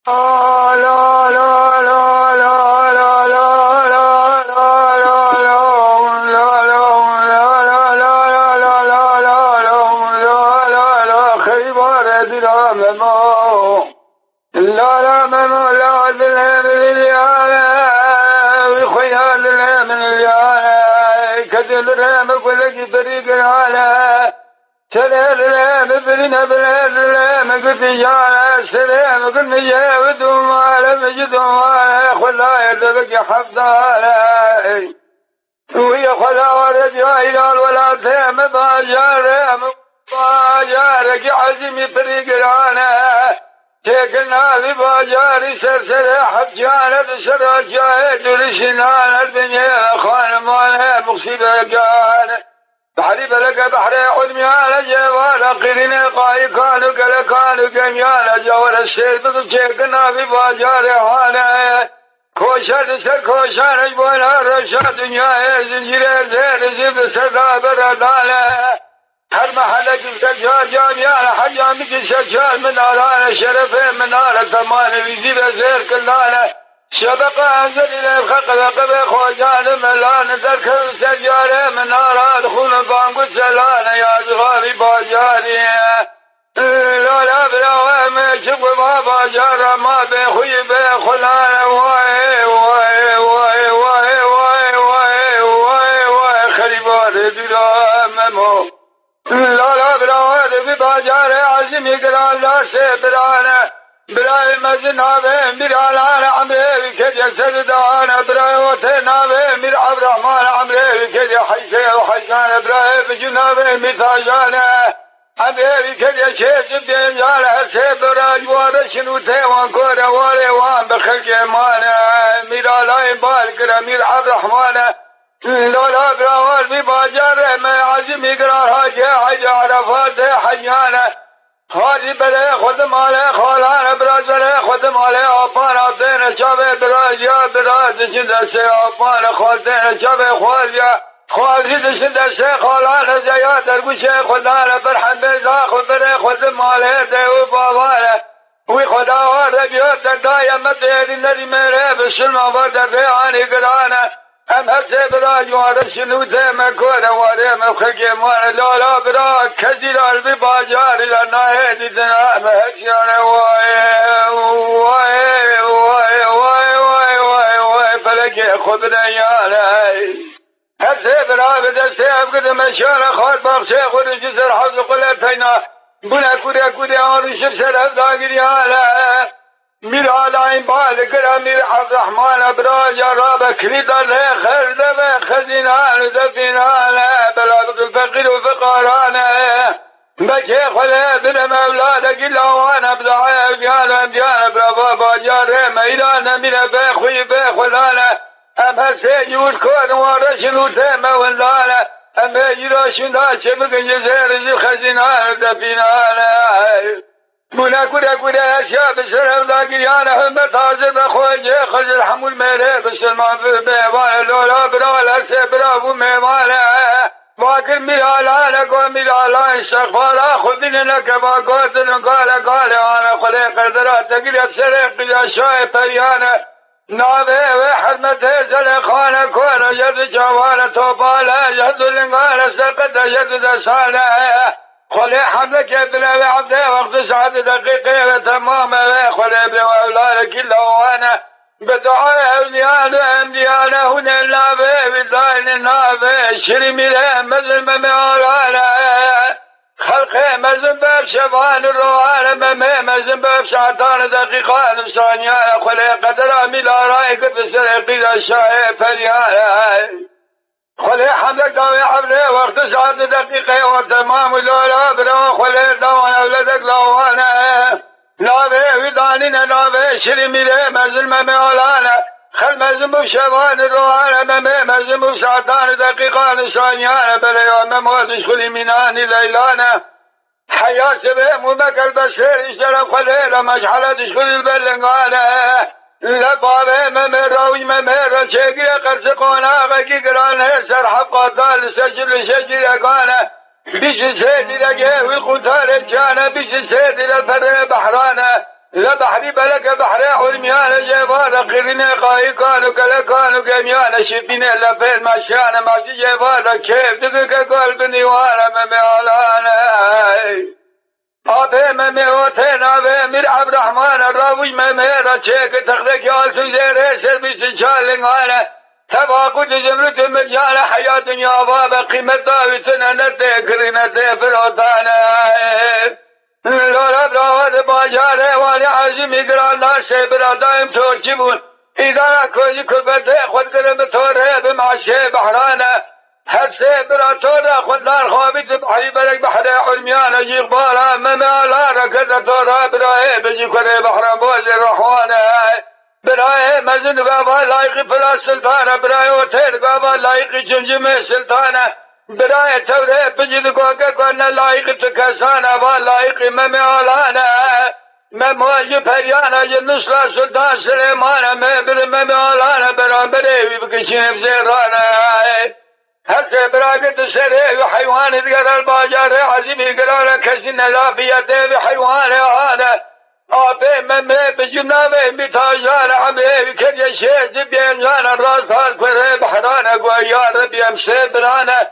لا لا لا لا لا لا لا سلام بلنا بلنا ما قلت يا سلام قلنا يا ودوم على مجدوم خلا يدبك حفظاله ويا خلا ورد يا هلال ولا ثم باجارك عزمي طريق العانا تكلنا بباجاري سلسلة حجانة سراجة درسنا الدنيا خان مالها مصيبة جانة بحري بلك بحري علمي على جوال قرن قاي كانوا كانوا جميانا جوال السير بتشكنا بباجار هانا كوشان سر كوشان اجبونا رشا دنيا زنجير زير زيد سرا بردانا هر محل جزا جاميانا حجامك شجال منارانا شرف منارة تمان وزير زير كلانا شبق أنزل إلى الخلق وقب خوجان ملان ذكر سجارة منارة دخول بانق سلان يا زغاري باجاري لا بلا ما شوف ما باجار ما بخوي بخلان واي واي واي واي واي واي واي واي خريبات بلا ممو لا بلا باجار عزم يقرأ لا سبرانا براي مزنابه ميرالان عمري كجل سردان براي وتنابه مير عبد الرحمن عمري كجل حيسه وحيسان براي بجنابه مثاجان عمري كجل شيء بيجال هسه براي وارشنو تيوان كورا واري وان بخلق مانا ميرالاي بالكرا مير عبد الرحمن لولا براوال بباجار ما عزم يقرار حاجة حاجة عرفات حيانا خالی بله خودم آله خالان براز بله خودم آله آپان آبدین چاوه براز یا براز دشن دسته آپان خالدین چاوه خوال یا خوازی دشن دسته خالان زیا درگوش خودان برحن بیزا خود بله خودم آله دیو بابانه وی خدا وارد بیاد در دایم دیدی ندی میره بسلم آورد در دیانی گرانه ام هسه برا جوار شنو ذم كور واري مخك مال لا برا كثير بباجار لنا دنا مهجان واي واي واي واي واي واي واي فلك خذنا يا لي هسه برا بدسه ابقد مشان خال باخشه خود جسر حظ قلتنا بنا كوري اور شفسر داغر يا لا مير علاين بالكرا مير عبد الرحمن ابراج راب كريدا لا خرد خزينان دفنا لا بلاد الفقير وفقرانا بكي خلا بن مولادك الا وانا بدعاء بيانا برافا باجار ميدان من باخوي باخلانا اما سيجود كون ورشنو تيما ولانا اما يراشنا شبك جزير خزينان دفنا لا منا كورا أشياء بسرهم ذاكريانا هم تازر بخوجه خزر حمول ميره بسلمان في بيوان لولا برالا سبرافو ميوانا واكر ميرالانا قو ميرالا استغفارا خذنا كما قوتنا قال وانا خلي قدرات تقريب سرق بجاشاء بريانا ناوه وحرمته زلخانا كورا يد جوانا توبالا يد لنقانا سقط يد دسانا خلي حملك ابن عبده وقت سعد دقيقة وتمامة خلي ابن أولادك إلا وانا بدعاء أوليانا أمديانا هنا النافع بالدين النافع شرمي له مزل ممعالانا خلقه مزل باب شبان الروحان مزل باب ساعتان دقيقان ثانية خلي قدر أميلا رائك بسرقيد الشاعر فريانا خلي حملك داوي عبده وقت ساعت دقيقة وتمام لولا برا خلي داوي أولادك لوانا لاوي ودانينا لاوي شرمي له مزل ممعالانا خل مزل بشبان الروحان مزل بساعتان دقيقان ثانية بلا يوم موت خلي منان ليلانا حياة سبه ممك البشر اشترف خلي لمشحلة خلي البلنغانا لبابه ممراوي ممرا شجر قرص قونا بكي قرانا سرح قطال سجل شجر قانا بيش سيد لقيه وقتال جانا بيش سيد الفر بحرانا لبحري بلك بحر علميان جيبان قرني قاي كانوا كلا كانوا جميان شبين لفين مشان ماشي جيبان كيف دقك قلبني وانا ممعلانا آبه ممعوتين آبه مير عبد الرحمن الراوي ممعرا چيك تخلق يال سوزير سر بيست شالنغانا تباقود جمرت مجال حياة دنيا باب قيمة داوتنا نتكرنا تفروتانا لولا براد باجاره والی عزمی گران ناشه برادایم ترکیبون ایدارا کوی کلبته خود گرم توره بمعشه بحرانه هر سه براتوره خود دار خوابیت بحری برک بحر علمیانه جیغ بارا ممالا رکت توره برای بجی کره بحران بوز رحوانه برای مزن گابا لایقی فلا سلطانه برای اوتیر گابا لایقی جنجم سلطانه برای توره بجد گوگه کنه لایق تکسانه و لایق ممعالانه ممواج پریانه جنسلا سلطان سلیمانه مبر ممعالانه بران بریوی بکشیم زیرانه هسته براکت سره و حیوان دیگر الباجار عظیمی قرار کسی نلافیته و حیوان آنه آبه ممه بجنابه بتاجان عمه کریه شیز بینجان راست حال کره بحرانه گویار بیمسه برانه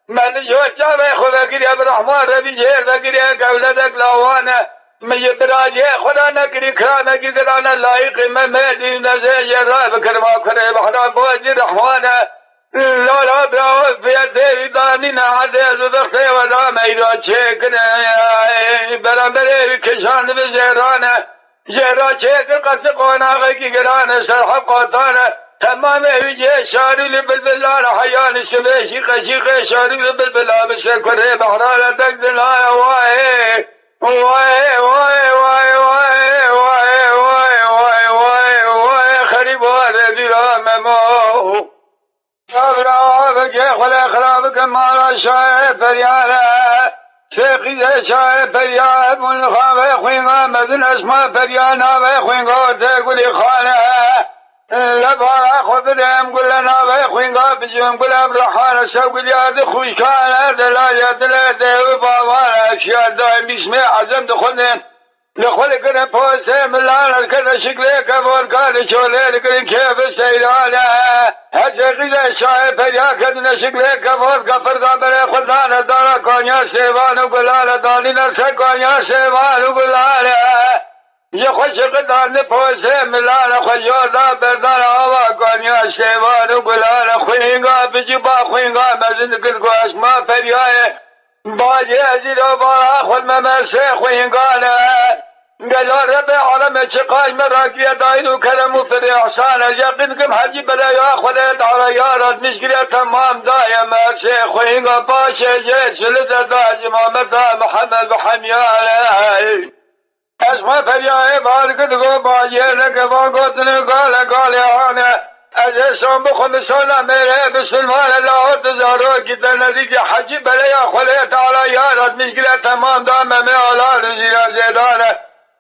من جو چاوه خدا کری ابراهمان ربی جهر دکری قولدک لاوانه می براجه خدا نکری کرانه کی درانه لایق ممدی نزه جرا بکرما کرے بحران بوجی رحمانه لولا براو فیده ویدانی نعده زدخته و دام ایران چکنه برانبره کشاند بزیرانه جهرا چکر قصد قوناغه کی گرانه سرحب قاطانه تمام وجه شاري لبلبلان حيان الشبه شيخ شاري لبلبلان بسكره بحران تقدنا واي واي واي واي واي واي واي واي واي خريب وادي راممو أبراهك خلا خرابك مالا شاي فريالا سيقي شاي فريال من خاب خوينا مدن اسماء فريانا وخوينا تقولي خانا لبارا خود دیم گلنا و خوینگا بجیم گلاب رحان سوگل یاد خوشکانه دلایه دل دیو باوانه اشیاء دایم بسم عظم دخلن لخل کنه پوسته ملانه کنه شکله کبور کاله چوله لکنه کیف سیرانه هزقیده شای پریا کنه شکله کبور کفردا بره خودانه دارا کانیا سیوانو گلانه دانینا سکانیا سیوانو گلانه یه خوش قدر پوسه ملال خوشودا بردار آوا کنیا شیوان و گلال خوینگا بجبا خوینگا مزند کدگوش ما فریای باجی ازید و بارا خود ممسه خوینگانه گلا رب عالم چقاش مراکیه داین و کرم و فری احسانه یقین کم حجی بلایا خودت علا یارت مشکلی تمام دایم مرسه خوینگا باشه جه سلط داج مامتا محمد بحمیانه اسمه فریای بارکت گو باجه لکه باگوتنه گاله آنه از اسم بخون سونا میره بسلمان الله تزارو کتا نزدیک حجی بلیا خلیت علا یارت مشکل تمام دامه آلان زیرا زیدانه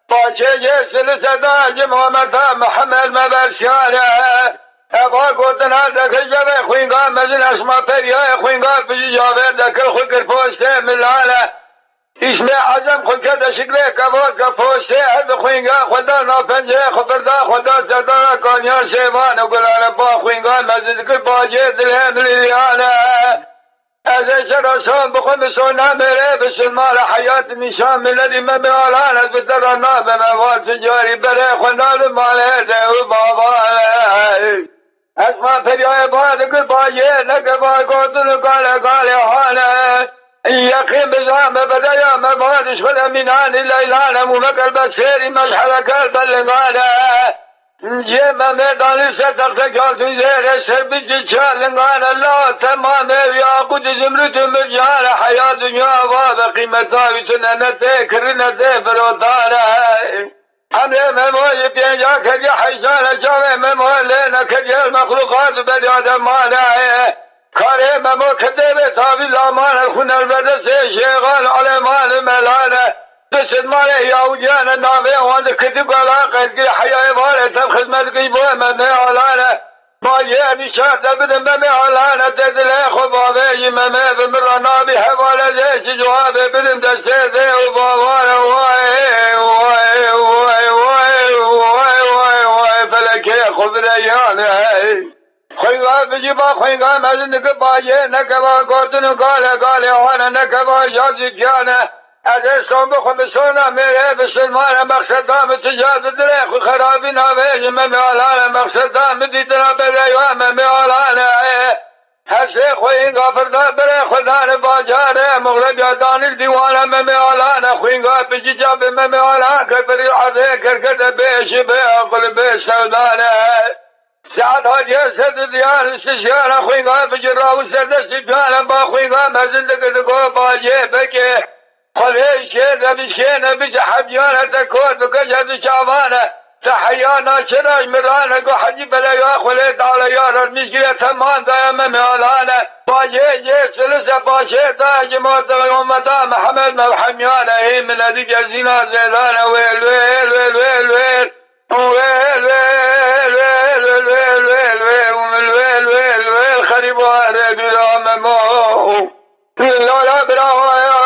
باچه جه سلسه داج محمد محمد مبرسیانه باگوتنه دکل جبه خوینگا مزن اسمه فریای خوینگا بجی جاوه دکل خوکر پوسته ملانه اسم عظم خود کرده شکله کباد که پوسته هد خوینگا خدا نافنجه خبرده خدا سردار کانیا سیوان و گلانه با خوینگا مزد که باجه دلهم لیلیانه از شراسان بخون بسونا میره بسلمان حیات نشان ملدی مبیالان از بترانا به مواد تجاری بره خنال ماله ده و بابانه اسما فریای باد که باجه نگه باگوتن گاله حانه يقيم بزعم بدايا مبادش والأمينان الليلان ممكر بسيري مشحل كالب اللغانة جيما ميدان ستقتك في زير سربج شالنغان الله تمام ياقود زمرت مرجان حياة دنيا وابا قيمتا وسننته كرنته فروتانا أمر مموي بيجا كجي حيشان شاوه مموي لنا كجي المخلوقات بديا مانا کاره ممو کده به تابی زمان الخون البرده شیغان علمان ملانه دست ماله یاوجان نامه واند کدی قلا قدگی حیای واره تب خدمت کی بو ممه علانه ما یه نشار دبدن ممه علانه تدله خبابه ممه بمرانا بی حواله زیش جوابه بدن دسته ده و باواره وای وای وای وای خبریانه خویگاه بجیبا خویگاه مزندگ باجه نکبا گردن گاله هانه نکبا یازی گیانه از اسلام بخون بسونا میره بسلمان مقصد دام تجاد دره خو خرابی ناویج ممیالانه مقصد دام دیتنا بریوه ممیالانه هسه خویگاه فردا بره خدان باجاره مغرب یادان دیوانه ممیالانه خویگاه بجیجا بممیالانه کربری عده کرکت بیش بی اقل بی سودانه ساعت ها جسد دیار ششیار خویگاه بجرا و سردست بیان با خویگاه مزندگ دگو باجه بکه خلیش که نبیش که نبیش حبیانه تکود بکشد چاوانه تحیانا چراج مرانه گو حجی بلیا خلید آلیار میشگیره تمان دایم میالانه باجه یه سلسه باشه تا جماعت امتا محمد مبحمیانه هی من ادی جزینا زیدانه ویل ویل ویل ویل ویل ویل ویل ویل خریباره بیرام مو لالا براوایا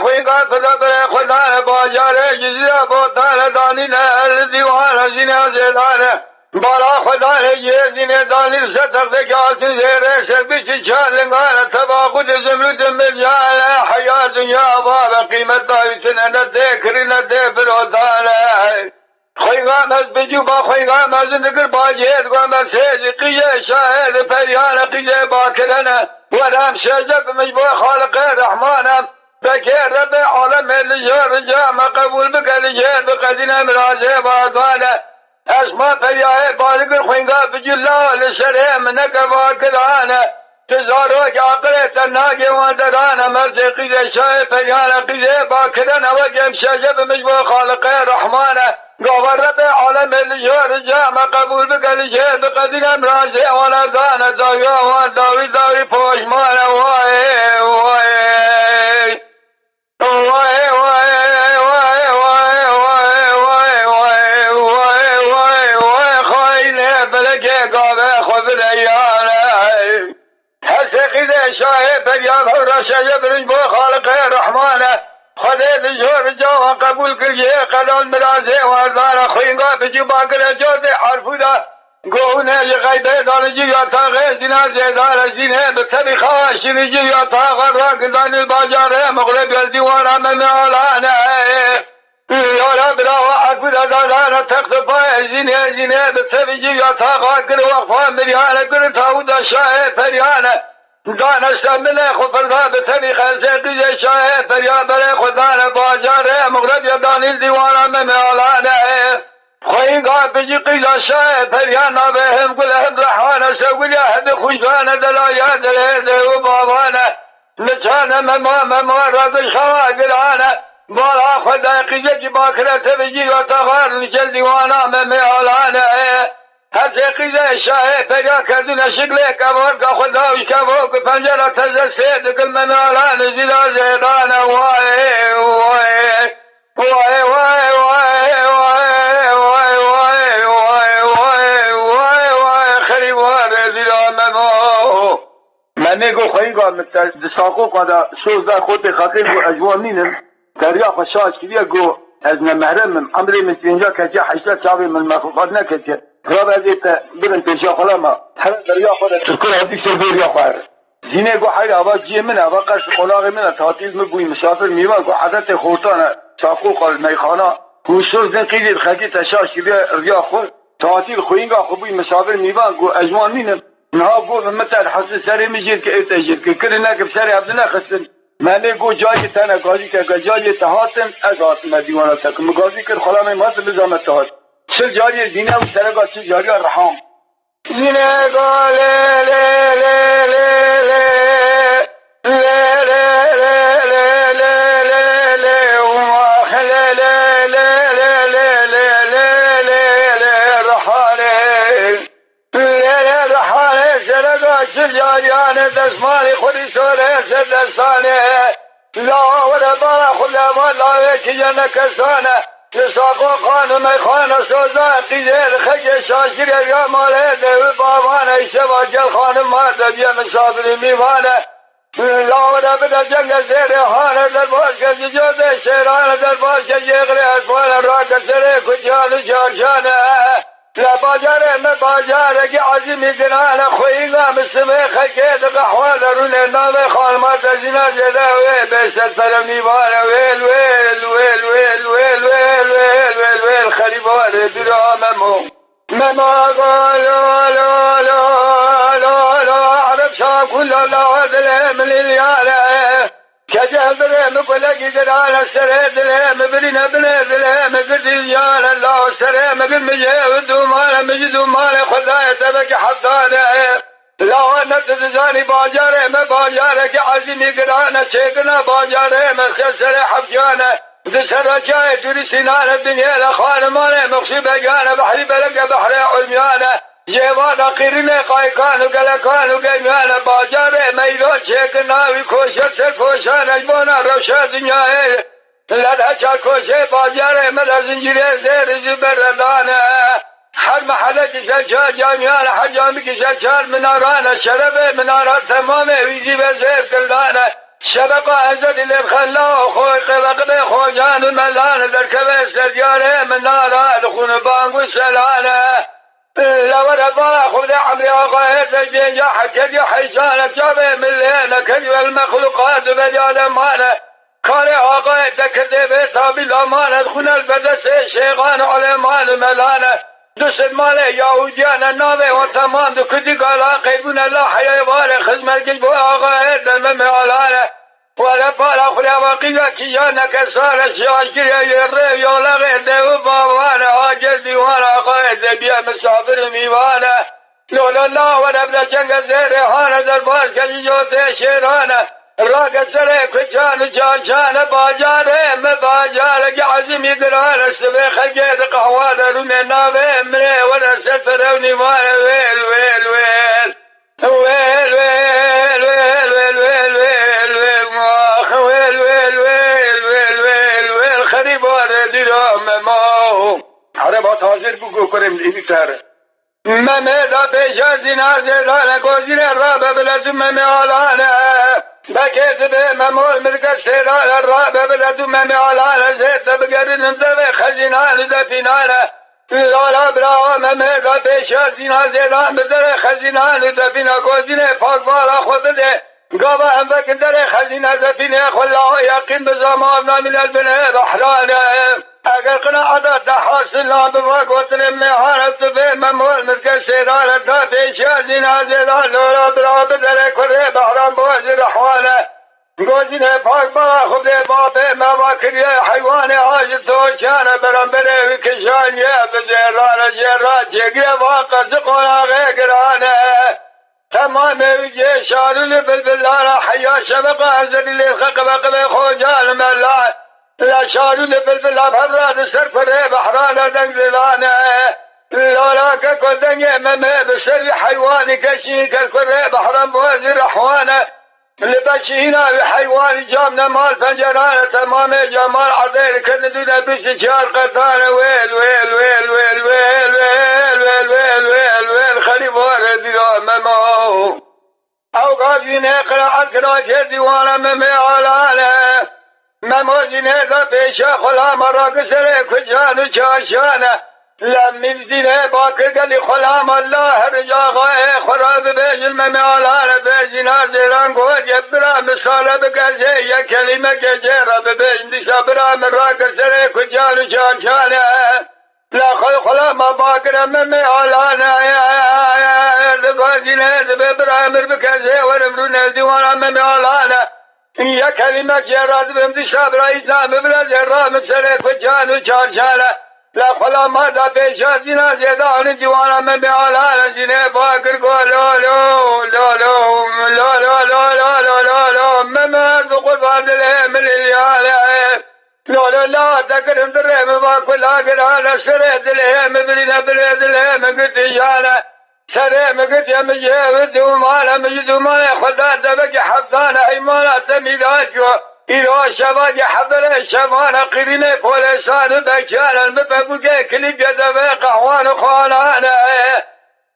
خوی فدا بر خدا باجاره جزیره بودان دانی نه دیوان زینه زیدانه بالا خدا یه زینه دانی ستر دکاتن زیره سربیچ چالنگانه تباقود زمرود ملیانه حیات دنیا باب قیمت داویتن نده کری نده برودانه خویگام از بجوبا خویگام از نگر باجید گام از سیز قیه شاهد پریان قیه باکرنه ورم شجب مجبور خالق رحمانم بکر رب عالم لجار جام قبول بکلیه بقدین امرازه باردانه اسما پریاه بالگر خویگام بجلال سرم نکوا کرانه تزارو جاقر تناگی واندرانه مرز قیه شاهد پریان قیه باکرنه وگم شجب مجبور خالق رحمانه گوهر رب عالم لجار جام قبول بکلیه بقدین امرازه واردانه داوی وان داوی پوشمانه وای وای خاینه بلکه گاوه خبریانه حسقیده شاه پریام را شایه برنج با خالق رحمانه خدا لجور جوان قبول کریه قدال مرازه واردانه خوینگاه بجوبا کره جاده عرفودا گونه غیبه دانجی یا تاغه زینا زیدار زینه به طریقه شریجی یا تاغه راک دانیل باجاره مغرب یزدیوانه ممیالانه یا رب را عرفودا دانانه تقصفای زینه به طریقه یا تاغه کره وقفا مریانه کره تاودا شاه پریانه دانستم مله خود فردا به طریقه سقیه شاه پریان بره خودانه باجاره مغرب یدانیل دیوانه ممیالانه خویگاه بجی قیلا شاه پریان نابهم گلهم رحانه سوگلی اهد خوشبانه دلایا دلیده و بابانه نچانه مما رادش خواه گلانه بالا خدا قیجه کی باکرت بجی و تغار نشل دیوانه ممیالانه هر قیجه شاه پریان کردون شکل کبار که خداوش کبار که پنجره تزه سید کل ممیالانه زیدا زیدانه وای وای وای وای وای من گو خویگاه مثل دساقو قدا سوزده خود خاطر گو اجوانینم دریا خشاش کریه گو از نمهرمم امری مثل اینجا کچه حشته چاوی من مخوفات نکچه راب ازیت برن پیشا خلاما هر دریا خود ترکر حدیث دریا خواه زینه گو حیر آواز جیه من آواز قرش قلاغ من تاتیز مبوی مسافر میوان گو عدت خورتان ساقو قال میخانا گو سوزدن قیدید خاکی تشاش کریه ریا خود تاتیل خوینگاه خوبوی مسافر میوان گو اجوانینم نها گو مثل حسن سری میجید که اتجید که کلی نکب سری عبد نخستن منه گو جایی تنه گازی که جایی تهاتم از آتم دیوانا تکم گازی که خلا میمات بزامت تهات چل جاری زینه و سرگاه چل جاری رحام زینه گا لی لی لی لی لی جاریان دستمانی خودی سوره دستانه لا و دبار خدا ما لاوه که جنه کسانه لساقو خانم خانه سوزان قیزه خج شاشگیر یا ماله دوی بابانه ایشه با جل خانم ما دبیه مسافری میوانه لا و دبار جنگ زیر خانه در باز که جوده شیرانه در باز که جغل اسفال را کسره کجان چارشانه لباجاره مباجاره که عظیمی گرانه خویگا مسمه خکید قحوه درونه نام خانمات زینا جدوه بیشتر فرمیوانه ویل ویل ویل ویل ویل ویل ویل ویل ویل خریباره دراممو مما قالوا لا لا لا لا عرب شام كل الله دلهم للياله كجهل مقلق دلال سرد دلهم برنا بنا دلهم قديان الله سرهم قد مجد مال مجد مال خدايا تبك حضانه لا نتزاني باجاره ما باجاره كعزمي قرانا شيقنا باجاره مسلسل حفجانه دسر جاي درسنا الدنيا لخان ماله مقصي بقانا بحري بلقى بحري علميانه جوانا قرنه قايقان وقلقان وقيميانه باجاره ميدان شيقنا ويكوشت سركوشان اجبونا روشا دنياه لدهشا كوشه باجاره مدى زنجيره زير زبردانه هر محله كسلشان جاميانه حجامي كسلشان منارانه شربه منارات تمامه ويزي بزير كلانه شبقه ازد الخلا خوي قبقبه خوجان الملان دركبه سدياره مناره دخون بانگو سلانه لورا بارا خود عمري آقايت الجيجا حكد حيشانه جابه ملينه كذب المخلوقات بجال مانه كاري آقايت كذبه تابي الامانه دخون البدس شيغان علمان ملانه دست مال یهودیان نامه و تمام دو کدی گالا قیبون الله حیوان خدمت گل بو آقا دم میالانه ولا بالا خلا واقعا کیا نکسار شاش گریه یره یالا غده و باوانه آجر دیوان آقا بیا مسافر میوانه لولا الله و نبلا جنگ زیرهانه در باز کلی جوته شیرانه راگ سره کجان جان باجاره مباجاره که عظیمی گرانه سبه خلقه قهوانه رونه نامه امره ولا سفر و نیوانه ویل ویل ویل ویل ویل ویل ویل ویل ویل ویل ماخ ویل ویل ویل ویل ویل ویل خریباره دیرام ما عربا تازر بگو کرم لیبیتره ممدا پیشا زینازه دانه گوزینه را ببلد ممیالانه بكيت بممول ملك السيران الراب بلد مميالانه زيت بقرن انتبه خزينان دفنانه لا برا ممدا پیشا زینازه دان بدر خزينان دفنه گوزینه فاقبارا خود ده قابا هم بكدر خزينه دفنه خلا يقين بزمان من البنه بحرانه اگر قناعت حاصل بفاق مهارت به ممول ملک سیران تا پیشا زینازه دان لولا برا بدر کره بحران باز رحوانه گوزینه پاک با خود باب مواکری حیوان عاجز توشانه برام بره وکشان یه بزیران جران چگه واقع زقناغه گرانه تمام وجه شارل بلبلانه حیا شبقه انزل للخق بقبه خوجان ملان لا شارل بلبلا فراد سر فره بحرانه دنگلانه لا كدنيا مما بسر حيواني كشي كالكره بحرم بوزر احوانه لبشينا بحيوان جامنا مال فنجرانه تمام جمال عدير كندونا بشجار قطانه ويل ويل ويل ويل ويل ويل ويل ويل ويل ويل خريبوره ديو ممو او قاضينا قراءة كراجه ديوانا ممي علانه ممو جنه بيشا خلا مراك سره كجانو چاشانه لمن زینه باکر گلی خلام الله رجا غای خراب بیجل ممیالان بیجنا زیران گوه جبرا مثال بگرزه یا کلمه گجه را بیجن دیسا برا من را کسره کجانو چانچانه لخل خلام باکر ممیالان دبازینه دبرا مر بگرزه ورمرون دیوانا ممیالان یا کلمه گجه را دبیم دیسا برا ایزام ببرا زیرا مثل کجانو چانچانه لا خلا ما دا پیشا زینا زیدان دیوانا من بیالان زینه باکر گو لو لو لو لو لو لو لو لو لو لو لو ممرد قربان دله من الیاله لو لو لا تکرم دره مباکل آگرانه سره دله مبرینه بره دله مگتی جانه سره مگتی مجیب دومانه مجدومانه خدا دبک حفظانه ایمانه تمیدان جو ایران شبان حضر شبان قرینه پولسان بکیان مببوگه کلیب یدوه قهوان خوانانه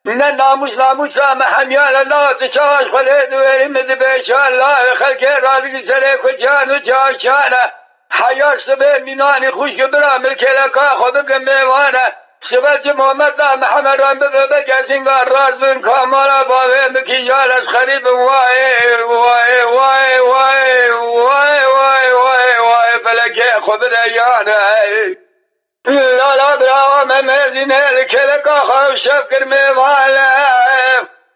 من ناموس محمیان الله تشاش خلی دوری مدبشان الله خلقه رادگی سره کجان و جاشانه حیاس به مینانی خوش برا ملکه لکا خودک میوانه شبت محمد محمد رام بگسین راز بن کاملا باوی مکیال از خریب وای وای وای وای وای وای وای وای فلکه خود ریانه لا لا برا مزینه لکلکا خواب شب کرمی واله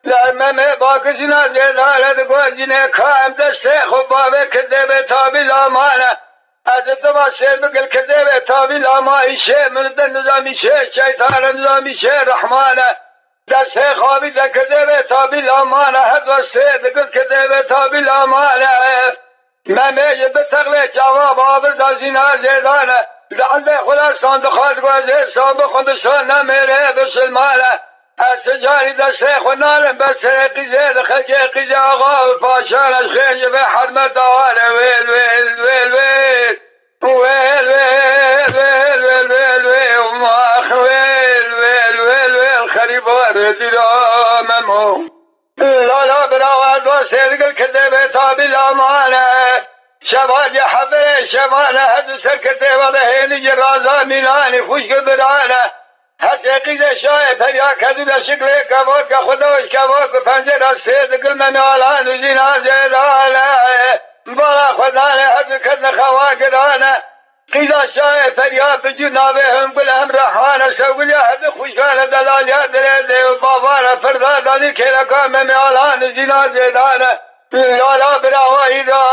لما باکسینا زیدالت گوزینه کام دسته خوب باوی کده به تابی لامانه از دما سر بگل کده به تابی لامایشه مردن نظامیشه شیطان نظامیشه رحمانه دسته خوابی ده کده به تابی لامانه هدوسته دگل کده به تابی لامانه ممیه بتغلی جواب آبر دازینا زیدانه لعل خلاصان دخواد گوزه سابق خندشان نمیره بسلمانه از سجاری دسته خنالم بس قیزه دخلقی قیزه آقا و پاشان از خیلی به حرمت دوانه ویل ویل ویل ویل ويل ويل ويل ويل ويل ويل وماخ ويل ويل ويل ويل خريبان دراممو لا لا براوات وسيرق الكذب تابي الأمانة شباب حبه شبانه هدو سركته وضهين جرازا ميلاني فشك برانه حتى قيد شاي فريا كذو شكله كبوك خدوش كبوك پنجر سيد قل منالان وزينا زيدانه بلا خدانه هدو كذن خواقرانه قيدا شاي فريا بجنابهم قل هم رحانه سوقليا هدو خوشانه دلاليا دلالي وبابانه فردا داني كيلكا منالان وزينا زيدانه لا لا براوه إذا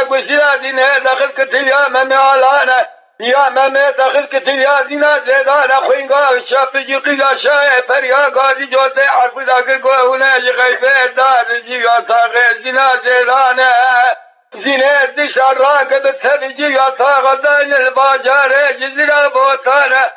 قسلا دينه دخل كتليا منالانه يا ممي دخل كتليا دينا زيدانه خوينغا شافجي قيدا شاي فريا قادي جوتي حرف داكر قوهنا يغيبه دار جيغا تاغي زينا زيدانه زينه دشار راقب تبجي يطاق دين الباجار جزيرا بوتانه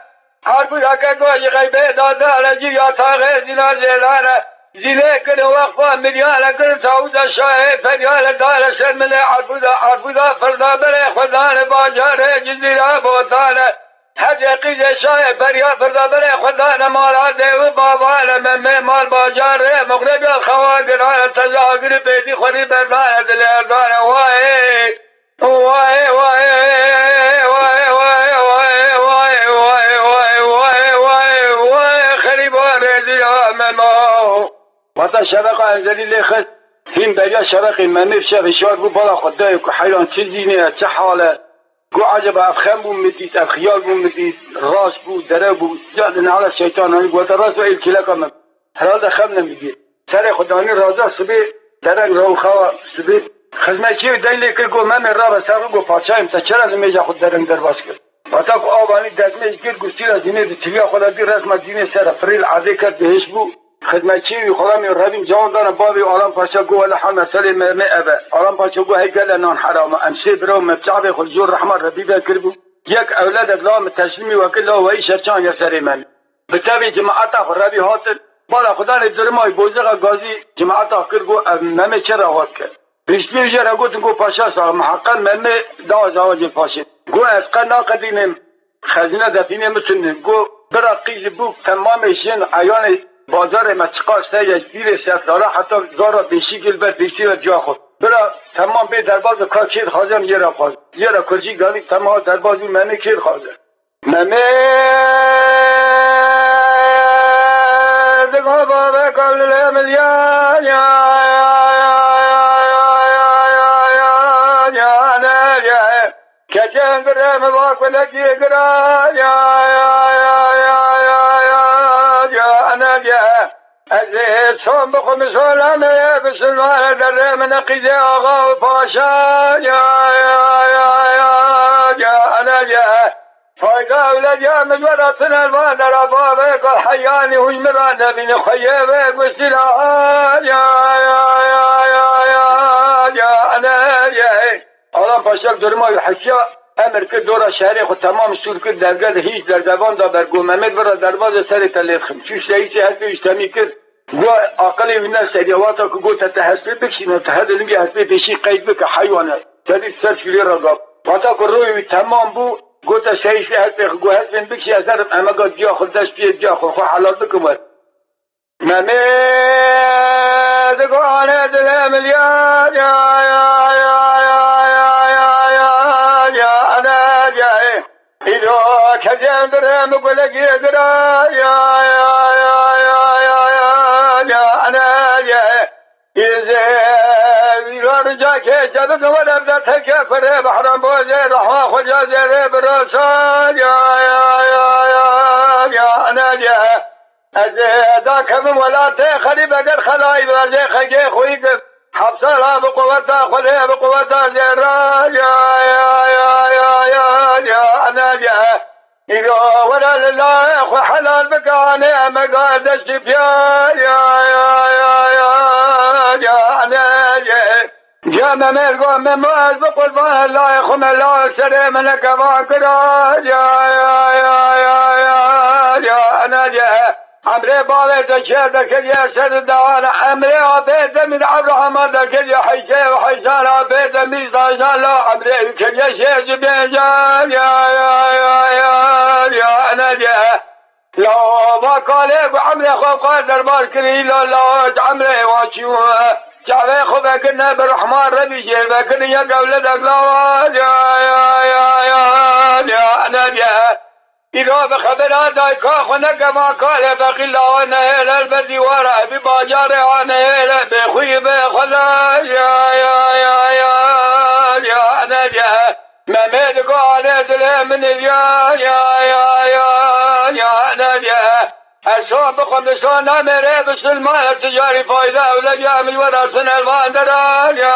حرف داكر قوه يغيبه دار جيغا تاغي زينا زيدانه زينه كن وقفا مليانا كن تاودا شاي فريانا دار سرمله حرفودا فردا بره خدان باجار جزيرا بوتانه حقيقي شاي فريا فردا بره خدان مالا ديو بابانا ممي مال باجار مغربي الخواقران تزاقر بيتي خوري بردان دليردان واي واي واي واي واي واي واي واي واي واي واي واي خريبان رزيا ممو وقتا شبقه انزلی لیخت هین بریا شبقه ممف شب شاد بو بالا خدای که حیران چه دینه چه حاله گو عجب افخم بو مدید افخیال بو مدید راس بو دره بو جاد نعال شیطانانی گوتا راس و ایلکلکا مم حلال خم نمیدید سر خدانی رازه صبح درنگ رو خواه صبح خزمه چیو دیلی که گو مم را بسر گو پاچایم تا چرا نمیجا خود درنگ در باز کرد وقتا که آبانی دزمه گیر گستی را دینه دی تیویا خدا دی رسم دینه سر فریل عده کرد بهش بو خدمتچی خدام ربیم جوان دارم بابی آرام پاشا گو ولی حال مسئله مرمه ابه آرام پاشا گو هیگل نان حرامه امسی برو مبتعب خود جور رحمه ربی بکر بو یک اولاد اقلام تسلیمی وکل لا وی شرچان یا سر من بتابی جماعت خود ربی حاطر بالا خدا ندرمای بوزق گازی جماعت آخر گو ممه چرا آغاد کرد رشمی جرا گو تنگو پاشا سا محقا ممه داز آواجی پاشد گو از قنا قدینم خزینه دفینه متونیم گو برا قیز بو تمامشین عیان بازار مچقا سیج دیر سفراره حتی زارا بیشی گل بر بیشی و جا خود برا تمام به درباز کار کید خواهدم یه را خواهد یه را کلجی گالی تمام دربازی منه کید خواهد ممه دگاه بابه کل الملیان یا کچن گرم باک لکی گران ازید سوم بخم سلامه بسلمان در من قیده آقا و پاشا فایده اولاد یا مجورات الوان در بابه کل حیانی هوی مران نبین خیبه گستیلان آدم پاشک درمای حسیا امر که دورا شهری خود تمام سور کرد درگاه هیچ در دوان دا برگو محمد برا درواز سر تلیت خم چوش رئیسی حسبی اجتماعی کرد گو آقلی وینا سریواتا که گو تا حسبی بکشین و تهدلنگی حسبی پیشی قید بک حیوانه تدید سر شلی را گاب واتا که روی تمام بو گو تا شهیشی حسبی گو حسبی بکشی از درم امگا جا خود دست بیه جا خود خود حلال بکمد محمد گوانه دلم الیاد ایدو کجم درم گلگی درای که جبت ورد در تکه کره بحرم بوزه رحمه خجا زیره برسان یا نجه از دا کم ولات خریب اگر خلای برزه خگه خوی کف حبسالا بقوتا خله بقوتا زیره یا نجه إذا ولا لله أخو حلال بكاني أما دستي بيا يا جامع ملقو مماز بقربان الله يخم الله السلام لك فاكرا يا نجا عمري بالي تشهدك يا سيد دعانا عمري عبيد من عبد الرحمن كل يا حيشي وحيشان عبيد من صاجان لا عمري كل يا شيخ بيجان يا نجا لو ما قالك وعمري خوف قال دربار كريم لا عمري واشيوه جاوه خوبه کنه برحمان ربی جیبه کنه یا قولدک لواج یا نجا ایرا بخبرات دایکا خونه کما کاله بقیلا نهیل البدیواره بی باجاره آنهیل بخوی بخلا یا نجا ممید قاله دل من یا نجا اصحاب قمصان امره بسلمان التجاري فايدة ولجا من ورسن الواندرا يا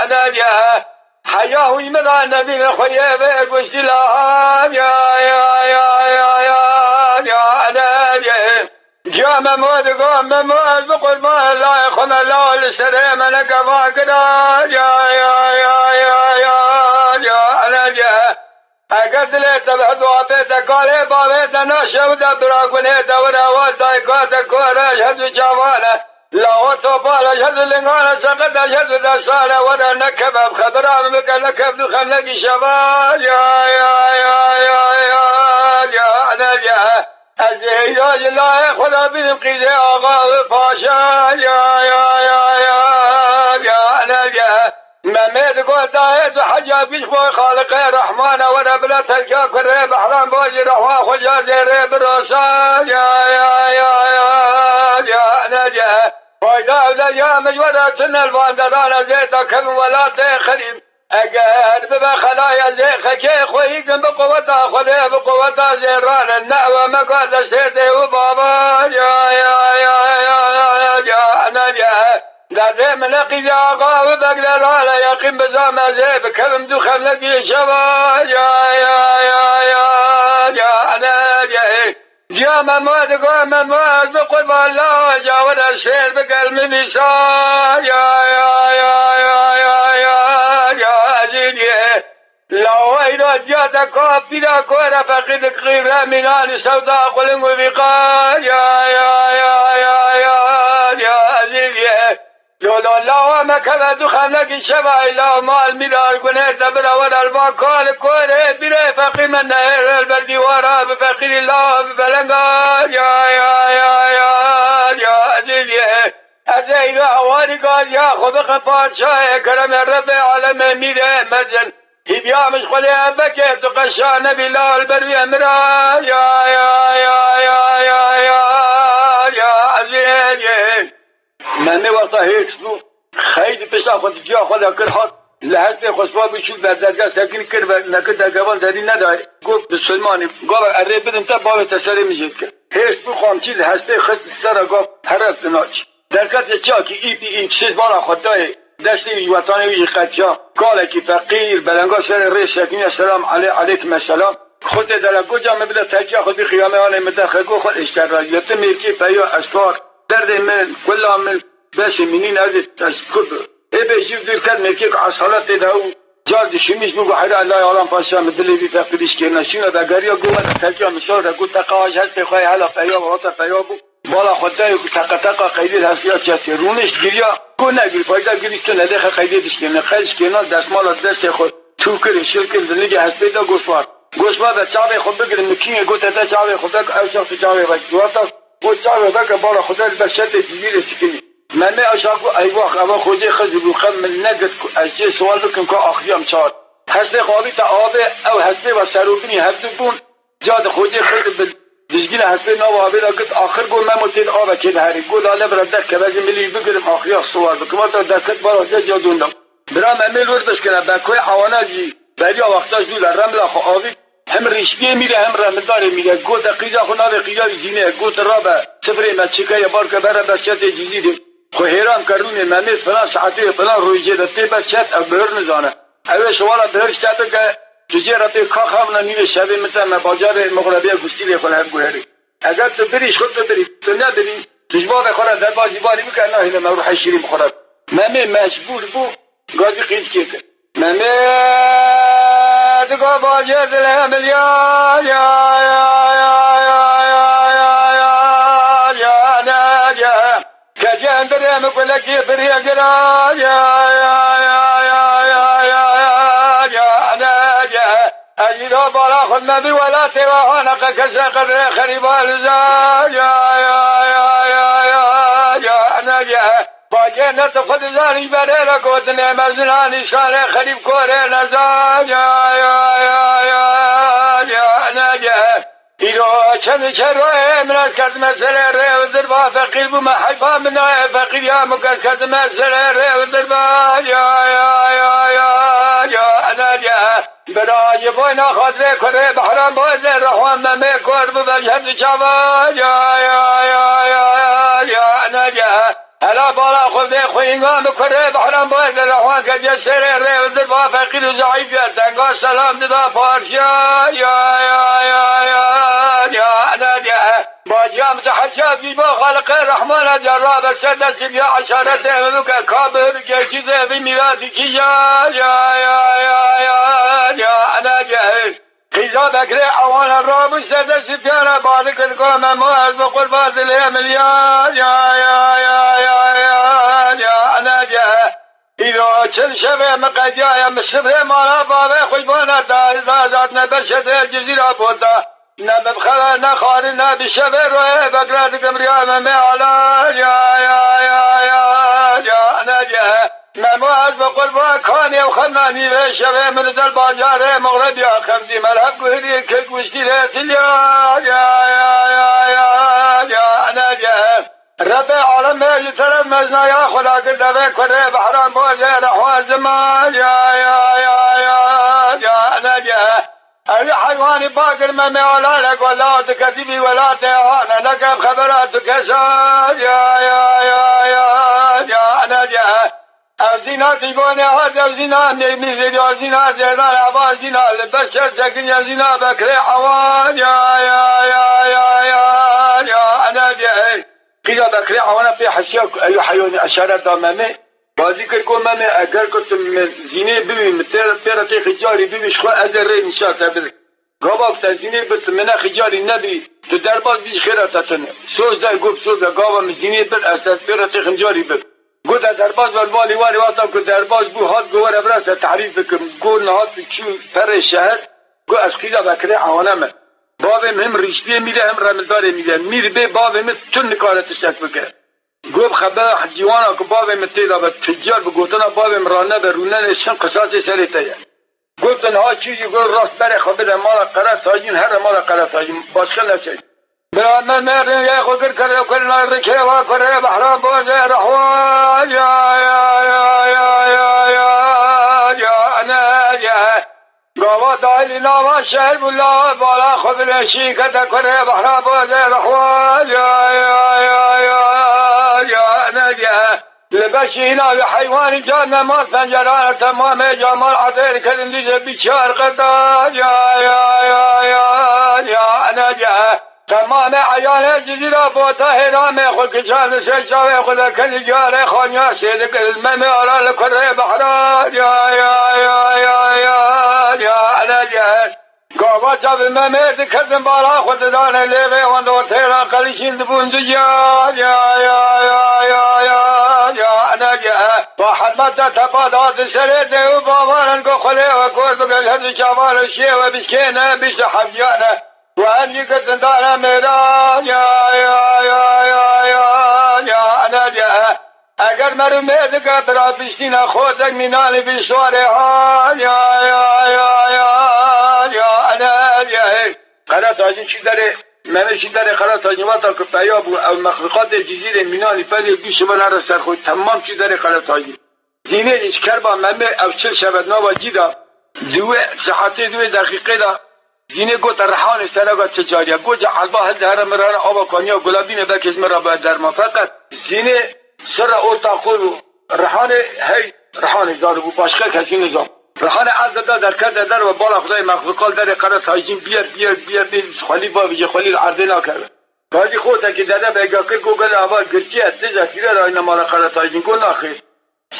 نجا حياه يمضى النبي خيبه قشتلا يا نجا جامع مود قام مماز بقربان الله يخم الله السلام لك فاكرا يا نجا اگر دل تبعد وعطيت قالي بابيت ناشا ودبرا قنيت وراوات دايقات كورا شهد جوانا لا وطوبالا شهد لنغانا سقط شهد دسانا ورا نكب بخبرا ممكا نكب دخملك شبا يا نجا الزهيداج الله خدا بنبقي زي آغا وفاشا يا نجا ممید قلتایت و حجا بیش بوی خالق رحمان و ربلا تلکا کره بحرام بوزی رحمان خجا زیره برسان یا نجا فایده اولیا مجورتن الواندران زیتا کم ولات خریم اگر ببا خلایا زیخه که خویی کن بقوتا خوده بقوتا زیران النعوه مقاد سیده و بابا یا نجا در ملقي يا آقا وبقل لا يقيم بزام زيب كلم دخل لقي شبا يا ناجي جا مماد قام مماد بقرب الله جاود السير بقل من نساء يا جيني لو إذا جاتك بلا كورة فقدك غير منان سودا قلن وبقا يا جيني لولا الله ما كذا دخلك شبا إلا مال مدار كنت بلا ولا الباقال كوري بلا فقي من نهر البردي ورا بفقير الله ببلنغا يا دليه أزيد أواني قال يا خبق فاتشاه كرم الرب عالم ميره مزن هبيا مش خلي أبكي تقشى نبي الله البروي أمرا يا أزيد من وقتا هیچ بو خیلی پشتا خود جا خود کر هات لحظه خصوصا بچول در درگاه سکین کر و نکر در گوان داری نداری گفت بسلمانی گفت اره بدن تا باب تسری میشد که هیچ بو خامچی لحظه خست سر گفت حرف ناچ درکت چا که این چیز بارا خدای دستی وطانی ویجی قدجا کاله که فقیر بلنگا سر ری سکین السلام علیکم السلام خود در گوجا مبلا تکیا خود بخیامه آنه مدخگو خود اشترالیت میرکی پیا اشکار درد من كلها من باش منين هذه تسكب ابي جيب ذير كان ميكيك عصالات داو جاد شميش بو حدا لا يعلم فاشا مدلي في تقديش كنا شنو دا غاريا جوا تاكيا مشور قلت قواج هسه خوي هلا فيا وطا فيا بو بالا خدای تقطق قیدی هستیات چه رونش گریا کو نگیر فایده گیری که ندخه قیدیش کنه خیش کنه دستمال دست خود تو کری شرکت زندگی هستی دا گوشوار دا چاوی خود بگیرم مکینه گوته تا چاوی خود بگ او شخص چاوی بگیرواتا و چاوی بگ بالا خدای دا شرط دیگیر سکنی من اشاکو ایواخ اما خودی خود رو خم من نگد از چه سوال بکن که آخریم چار هستی خوابی تا آبه او هستی و سروبینی هفته بون جاد خودی خود دشگیل حسب نوابی را گفت آخر گو من متین آب کن هری گو داله برده که بگی ملی بگیرم آخری سوار بکم تا دکت بالا جا دوندم برام امیل وردش کنه بکوی حوانه جی بریا وقتا جول رمل خو آوی هم ریشگی میره هم رمدار میره گو دقیقا خو ناوی قیاوی جینه گو ترابه سفره مچکه بار که بره بچت جزیده خو حیران کردونه ممیل فلان ساعتی فلان روی جده تی بچت او بهر نزانه اوه شوالا بهر شده که تجی رابطه کاخامنا نیوه شبه مثل بازار مغربی گوشتی بخونه هم گوهری اگر تو بریش خود تو بری تو نداری تجبا بخوره در بازی باری بکن نه هیله مروح شیرین بخوره ممی مجبور بو گازی قیز که ممی دگا باجه دل ملیان یا ناجه کجان درم کلکی بری اگران اجیرا بالا خود نبی ولا تیوانا کسا قدر خریبال زا یا نجه با جنت خود زانی بره لکوتن مرزنانی شان خریب کوره نزا یا نجه ایرو چند چروه منات کرد مسئله ریو دربا فقیر بو محیفا منای فقیر یا مکس کرد مسئله ریو دربا یا نجه برای بوینا خاطره کنه بحرام بوزه رحوان نمی کرد ببجهد چوا یا نجه هلا بالا خود خوینگا میکنه بحرام بوزه رحوان که جسره ریو دربا فقیر و ضعیف یا تنگا سلام ددا پارشا یا نجه با جامت حجابی با خالق رحمان جراب سدس بیا عشارت ملوک کابر که چیزه بی میراتی کی یا نجه خیزا بکره عوان رابو سدس پیانه بالک الگام موز بقل بازل ملیان یا نجه ایرو چل شبه مقدیه مصبه مالا بابه خوشبانه ازاد نبشده جزیره بوده نه بخلا نه خاری نه بشبه روی بگرد کمریام میالا یا نجه مموز بقل با کانی و خنانی و شبه من دل بازار مغربی آخردی ملحب گوهری که گوشتی ریتل یا نجه رب عالم یترد مزنایا خدا کرده کنه بحرام بوزه رحوان زمان یا نجه أي حيوان باقر ما معلا لك ولا تكذبي ولا تهانا لك بخبراتك يا نجا الزنا تبوني هذا الزنا مثل الزنا زيدان عبا الزنا البشر سكن الزنا بكري حوان يا نجا قيل بكري حوان في حشيك أي حيوان أشارة دامامي بازی کن من اگر کتم زینه ببین مترتی خجاری ببیش خو از ری نشات بده گاوا کت زینه بت من خجاری نبی تو درباز بیش خیراتتن سوز در گفت سوز گاوا زینه بت اساس پرتی خجاری بد گفت درباز والی واتا کو درباز بو هات گور ابراز تعریف کم گور نهات چو پر شهر گو از خیلا بکره عوانم بابم هم رشته میره هم رمضان میره میر به بابم تون کارتش بکره گوب خبر دیوانا که بابه متیدا به تجار به گوتنا بابه مرانه به رونن شن قصاص سریته گوب تنها چیزی گوب راست بره خبر مال قرار ساجین هر مال قرار ساجین باشکل نشد برای من مردم یه خودر کرده کنه رکه و کنه بحرام بازه رحوان یا نجه گاوا دایلی ناوا شهر بلا بالا خبر شیکت کنه بحرام بازه رحوان یا نجه لبشینا بحیوان جان ما سنجران تمام جمال عطیر کردن دیجه بیچار قدا یا نجه تمام عیان جزیره بوتا حرام خود کشان سجاوه خود کنجار خانیا سیدک المم آرال کره بحران یا نجه گاوا جب ممید کردن بالا خود دانه لیوه وندو تیرا قلیشین دبون دجا یا نجه با حرمت تبادات سره دیو باوارن کو خلی و کور بگل هد شوار شیه و بشکینه بیش حجانه و انجی کردن دانه میرا یا نجه اگر مرو مید که برا بشتین خودک مینانی بیشواره ها یا نجه قرار تاجین چی داره ممشي در قرار تاجنواتا که پیاب او مخلوقات جزیره مینانی پلی بیش من هر سر خود تمام چی در قرار تاجی زینه ایش کربا ممه او چل شبت نوا جیدا ساعتی 2 دقیقه دا زینه گوت رحان سرگا چجاریا گوت عالبا هل دهر مران آبا کانیا گلابی نبکش مرا باید در ما فقط زینه سر اورتا خود رحان هی رحان دارو بو باشقه کسی نظام رحان عرض دا در کرده در و بالا خدای مخلوقات در قرار تاجین بیر خالی با ویجه خالی عرضه نکرده بازی خودتا که داده بگا که گوگل آبا گرچی هسته زفیره را اینا مالا قرار تاجین کن نخیر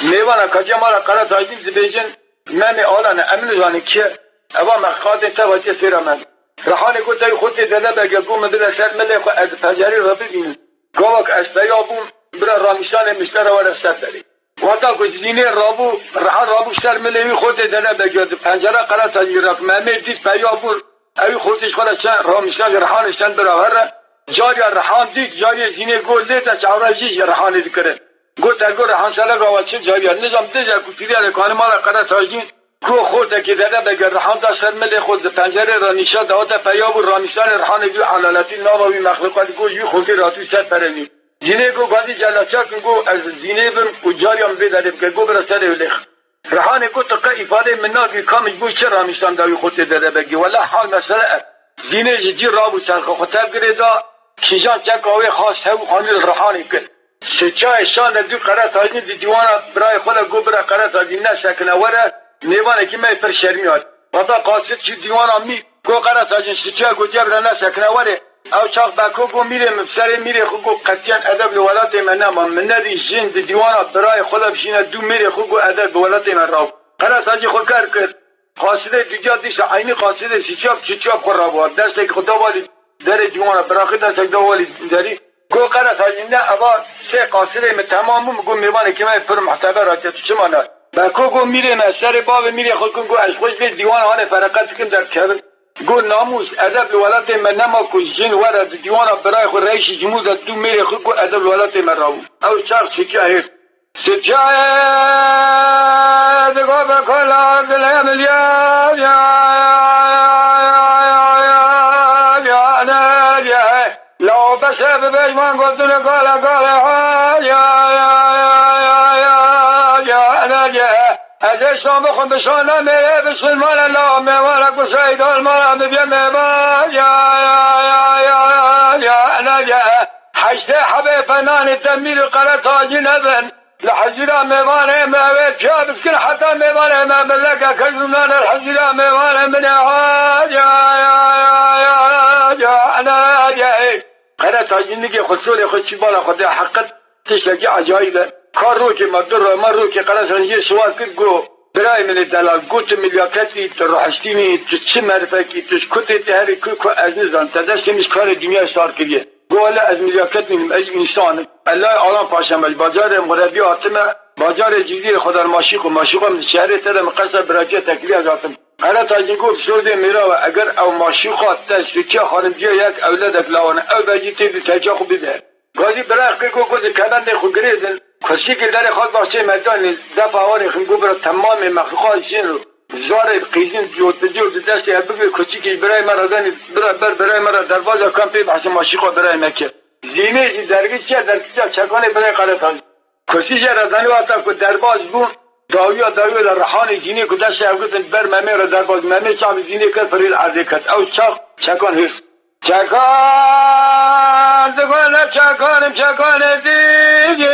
میوانا کجا مالا قرار تاجین زبیجن ممی آلانه امن جانی که اوا مخلوقات تواجه سیرا من رحان گوتا خودتی داده بگا گو مدل سر ملی خود از پنجاری را ببینیم گاوک اشتایا بوم برا رامیشان مشتر وارد سر داری واتا گزینه رابو رحان رابو سر ملی خودتی داده بگا پنجره قرار تاجین را ممی دید پیابور اوی خودش خود چند رامیشان رحانشتن براوره جاری رحان دید جاری زینه گل دیتا چاوراجی رحان دکره گو ترگو رحان سالگا و چه جاری نظام دیزه کو پیریال کانی مالا قرار تاجین کو خودتا که داده بگر رحان دا سر ملی خود پنجره را نشان داده پیاب و رامیشان رحان جو علالاتی ناوی مخلوقات گو جو خودی راتوی سر پرنی زینه گو گازی جلچا گو از زینه بم و جاری هم بداریم که گو برا سر ولخ رحان گو تقا افاده مناقی کامج گو چه رامیشان داوی خودی داده بگی ولا حال مسئله زینه جی رابو سرخ خطب گریدا کیجان چک آوی خواست هاو خانیل رحانی کرد سچای شان دو قرار تاجین دی دیوانا برای خود گو برا قرار تاجین نسکنه وره نیوانه که می پر شرمیاد وطا قاصد چی دیوانا می گو قرار تاجین سچای گو جبر نسکنه وره او چاق بکو گو میره مفسره میره خود گو قطیان ادب لولات من نما من ندی جن دی دیوانا برای خود بشینه دو میره خود گو ادب لولات من راو قرار تاجین خود کار کرد قاصده دیجا دیش عینی قاصده سچاب چچاب خور را بود دسته که خدا والی در دیوانا براخی دسته که والی داری گو قرار تاجینده اوا سه قاصده می تمامو گو میوانه که من پر محتبه را چه چه مانا بکو گو میره مسر باب میره خود گو از خوش به دیوان هانه فرقت کن در کبر گو ناموس ادب ولات من نما کو جن ورد دیوان برای خود رئیس جمهور دو میره خود گو ادب ولات من راو او چار سکه سجاد گو بکلا دل ملیا یا لو بسبب بجمان قدر قال اجل شام بخون بشانه میره بسم المال الله میوارک و سید المال ببیم حجده حبه فنان تمیر قرار تاجین ابن لحجره میوانه موید کیا بسکن حتی میوانه مبلکه کجنان الحجره میوانه من قرار تاجین نگه خودسول خود چی بالا خود حقت تشلگی عجایبه کار رو که مدر رو من رو که قرار سنجی سوال کرد گو برای من دلال گو تو ملیاکتی تو روحشتینی تو چه مرفکی توش کتی تهری که از نزان تدستیمیش کار دنیا سار کریه گو الله از ملیاکت میم از انسان الله آلان پاشم بازار مربی آتمه بازار جدید خدا ماشیق و ماشیقم شهر ترم قصد براجه تکلیه از آتم قرار تاجین گو بسرده میرا و اگر او ماشیقات تشویکی خارمجی یک اولادک لاونه او بجی تیدی تجا خوب بیده گازی برای که گوز کبند خود گریزن کسی که در خود باشه مدان دفع آواری خنگو برای تمام مخلوقات جن رو زوار قیزین جود دستی بگوی کسی که برای مرا دانی برای مرا دروازه کم پی بحث ماشیقا برای مکه زینه جی درگیش چه در کجا چکانه برای قرطان کسی جا رزنی واتا که درباز بون داوی در رحان جینه که دستی افگوتن بر ممه را درباز ممه چاوی زینه کرد پریل عرضه کرد او چکان هست چکان دگونه چکان دیگه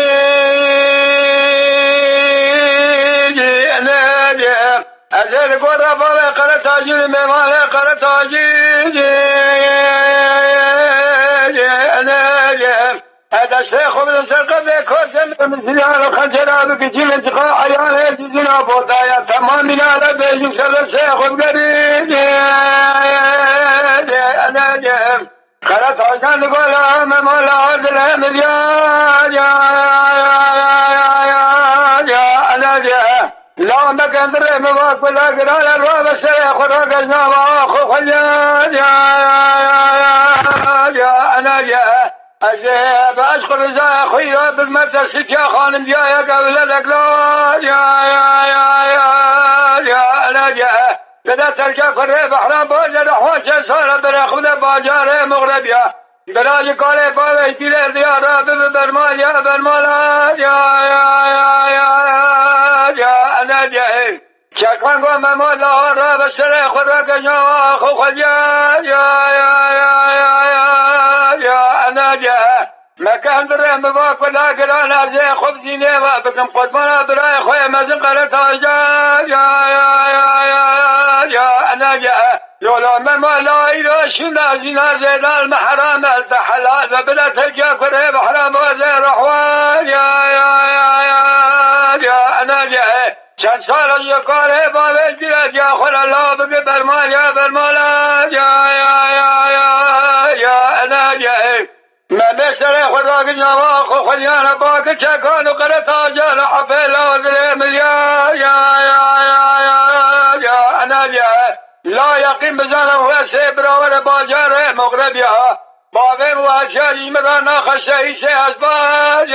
نگه ازل گوره باوه قره تاجیر میمانه قره تاجیر نگه ادسته خوبیدن سرقه بکوزم من سیان و خنجره بکچیل انتقا عیانه جیزینا بودایا تمام بیناده بیشن سرسه خوبگری نگه قرار تاجان گولا ممالا دل ملیا لا مكندر مواك ولا قرار الرواب السريع خراق الجنوى خو خليان يا أنا يا أجيب أشكر زي خويا بالمرتس يا خانم يا قبل لك لا يا أنا يا بدا ترکه کنه بحران باجر خوش سال بره خود باجر مغربیه برای کار باوی دیره دیاره برمال یا برمال یا انا جهی چکان گو ممالا را بسر خود را کجا خو خود یا انا جهی مکان دره مباک و لاکران ارزه خوب زینه و بکم قدمانا برای خوی مزن قرط آجا یا انا جهی لولا ممالا ایرا شنا زینا زیدال محرام التحلال و بلا تلقیا کنه بحرام وزی رحوان یا انا جهی چند سال از یکاره باوی گیرد یا خل اللہ بگی برمال یا انا جهی من سر خود را گنجاوا خو خلیان باک چکان و قرط آجان حفل آزر ملیا یا انا جهی لا یقین بزنم و سبراور باجر مغربیه باوی و اشیاری مرا نخشه ایشه از باج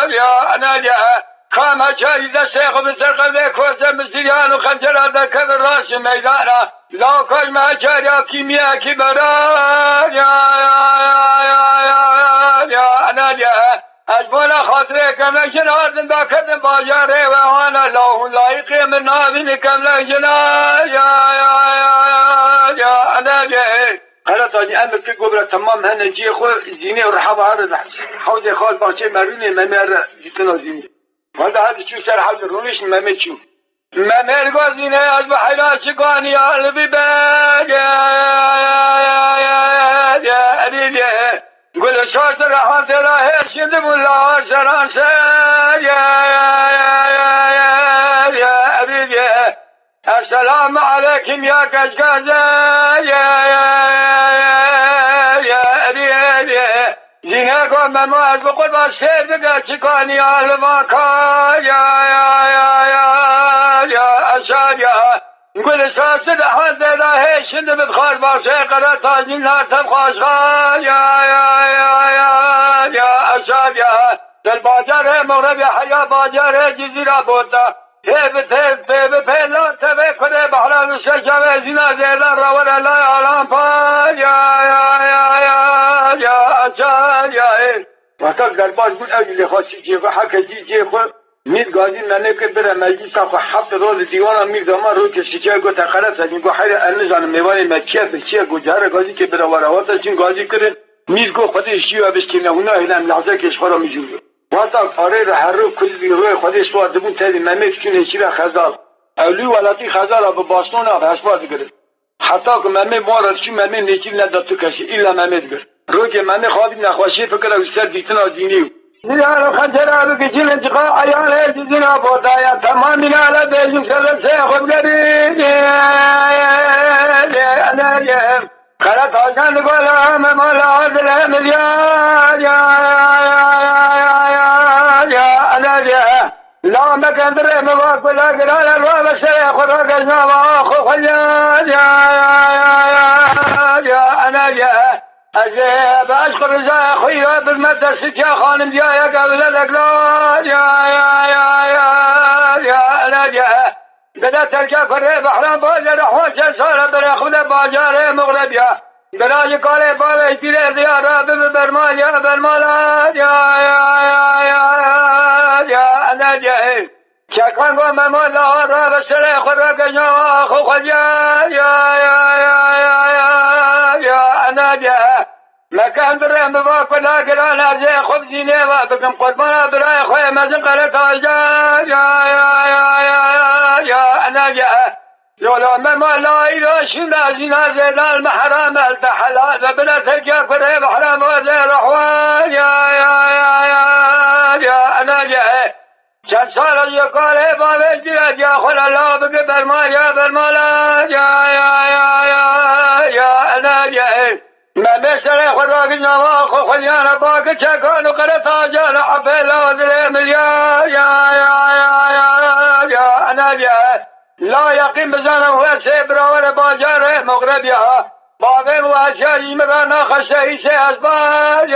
یا انا جهی کام چاری دست خود سرقه کوزه مزیان و خنجر در کدر راش میدانا لا کجمه چاری کیمیا کی برا یا انا جهی اجبولا خاطره کمل جنادن دا کدن باجاره و آنا لاهون لایقی من نابین کمل جنا یا انا جهی قرأت آنی امر که گوبرا تمام هنجی خود زینه و رحبه هر حوض خواهد باچه مرونه ممر جتنا زینه وانده هذا شو سر حوض رونش ممر شو ممر گوزینه از بحیران چکانی آلبی بگ یا اریده گل شاست رحمت راه شد مولا سران سر یا اریده السلام علیکم یا کشکازه یا اریده زینه کو ممو از بقول با سر بگه چکانی آلما کا یا اشار یا گل شاست رحمت راه شد بدخار باشه قرار تاجین نارتم خوشخواه یا اشار یا دل باجر مغرب یا حیا باجر جزیره بودا تیب پیلان تبه کنه بحران شجاوه زینا زیدان راور اللہ عالم پا یا اشار یا وقتا گرباز بود اجلی خواستی جیخو حکجی جیخو مید گازی منه که بره مجلسا خو 7 روز دیوانا مید داما رو که شکر گو تقرب سجین گو حیر انزان میوانی مکیه بچیه گو جهر گازی که بره وراواتا چین گازی کرن مید گو خودش شیوه بش که نهونا هیلم لحظه کش خورا میجوزه واتا کاره رو هر رو کلی روی خودش بار دبون تایدی ممید کنه چیره خزال اولی ولاتی خزال با باستون ها بسباد گره حتی که ممید مارد چی ممید نیچیل نداد تو کشی ایلا ممید گره رو که ممید خوابی نخواشی فکر او سر دیتنا دینیو زیار خنجر که چین انتقا ایال جزینا بودا یا تمام بینالا بیشن سر سے خود گری انا یم خلط آجان گولا ممولا عدل ملیا انا یم لا مکندر مواق بلا گرال الوا بسر خدا گزنا و آخو خلیان انا یم ازه باشق رضا خویه بالمدرسه سکیا خانم جایا قبل الاقلال یا انا جاء بدا ترکه کنه بحران باجر خوش سال بره خود باجر مغربیه برای کار باوی دیره دیاره برمال یا برمال یا انا جاء چکان گو ممالا را بسر خود را کجا خو خود یا انا جاء مکان دره مباک و لاکران ارزه خوب زینه و بکم قدمانا برای خوی مزن قرط آجا یا انا جاء لولا ممالا ایرا شنا زینا زیدال محرام التحلال و بلا تلقیا کنه بحرام وزی رحوان یا انا جاء چند سال از یکاره باوی گیرد یا خل اللہ بگی برمال یا انا جاء من سر خود را گنجاوا خو خلیان باک چکان و قرط آجان حفل آزر ملیا یا انا جاء لا یقین بزنم و سبراور باجر مغربیه باوی و اشیاری مرا نخشه ایشه از باج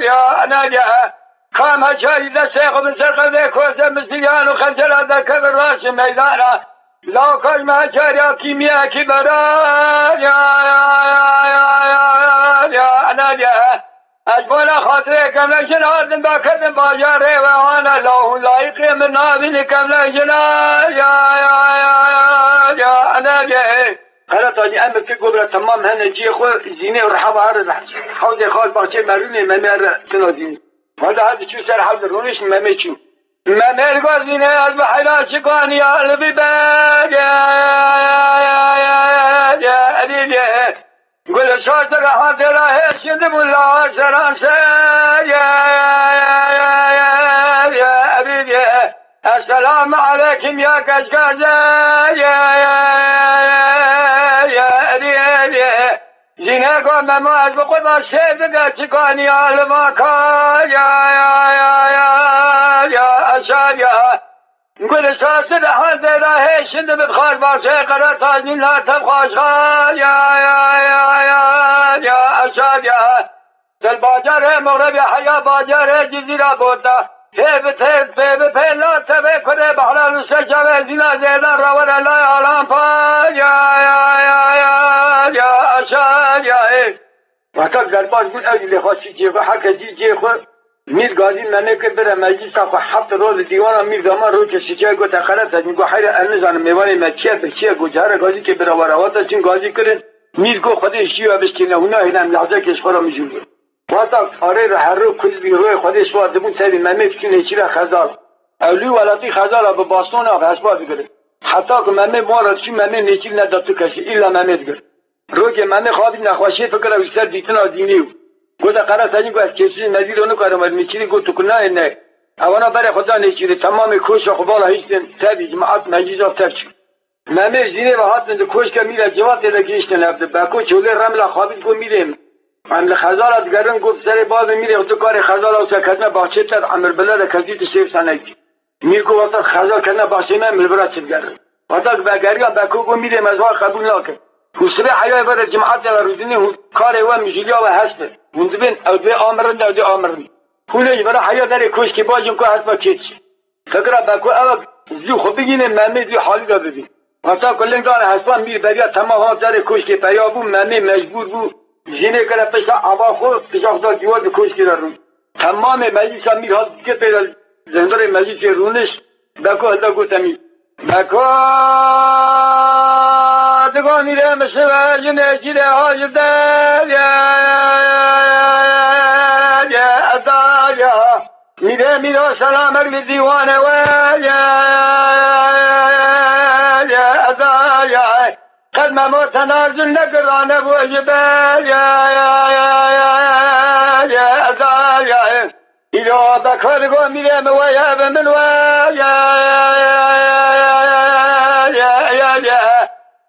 یا انا جاء خام جاری دست خود سرقم کوزه مسیحان و خنجر در کبر راش میدان لا کاش ما جاری کیمیا کی برای یا نادیا اجبولا خاطر کملا جنادن با کدن باجاره و آن الله لایق من نابین کملا جنا یا نادیا قرأت أني أمر في قبرة تمام هنا جي خو زينة ورحبة عرض حوض خال بحشة مرونة ممر تنادين هذا شو سر حوض رونش ممشي ممر قازينة أصبح حيران شقاني قلبي باد يا أديد قل شاطر حاضر هيش يدم الله سران يا أبيد السلام عليكم يا كشكازة زینه کو مماز بقدا سیدگا چکانی آلماکا یا اشاریا گل ساسد حال دیده هشند بخواست باشه قرار تاجین لا تبخواش یا اشاریا دل باجر مغرب حیا باجر جزیره بودا فیب لا تبه کنه بحران سجاوه زینا زیدن روان اللہ عالم پا یا اشاریا وقتا گرباز بود اولی خواستی جیگو حق جیگو میر گازی منه که بره مجلس خو 7 روز دیوانا میر دامان رو که سیچه گو تخلط از میگو حیر انزان میوانی مچیه بچیه گو جهر گازی که بره وراواتا چون گازی کرن میر گو خودش جیوه بشکنه اونا هنم لحظه کش خورا میجوگو وقتا آره رو هر رو کل بی روی خودش بادمون تبی ممه بکنه چی را خزال اولی ولاتی خزال با باستون آقا اسباب بگره حتی که ممه مارد چون ممه نیچیل نداد تو کسی ایلا ممه دگر رو که ممه خوابی نخواشی فکر ویستر دیتن آدینیو گودا قرار تاجین گو از کسی نزیر اونو کارم نیچیلی گو تو کنه نه اوانا بره خدا نیچیلی تمام کوش و خبالا هیچتن تبی جماعت مجیز آف ترچ ممه زینه و حاتن دو کوش که میره جواب دیده گیشتن لفته باکو چوله رملا خوابید گو میریم عمل خزالت گرن گفت سر باز میره تو کار خزال او سکتنا باچه تر عمر بلد کزیت سیف سنگی میر کو وقت خزال کنا باچه من ملبرات چل گرن وقت بگریان باکو گو میره مزوار قبول نکن حسبه حیای بر جماعت و روزینه کار و میجلیا و حسب وندبن او دو آمرن او دو آمرن خونه برای حیا در کوش که باجم کو حسب کیچ فکر باکو او زو خو بگینه ممی دی حالی دا ببین وقت کلن دار حسب میر بریا تمام ها در کوش که پیابو ممی مجبور بو زینه کنه پشت آوا خود پشت داد دیوار کوش کرده رو تمام مجلس میر ها که پیدا زندار مجلس رونش باکو هدا گفتمی باکو دگو میره مسوا جنه جیره های در یا ادایا میره سلام اگل دیوانه و یا ادایا قد ما تنازل نقرانه وجبال یا ادایا ایلو بکر گو میره مویا بمن و یا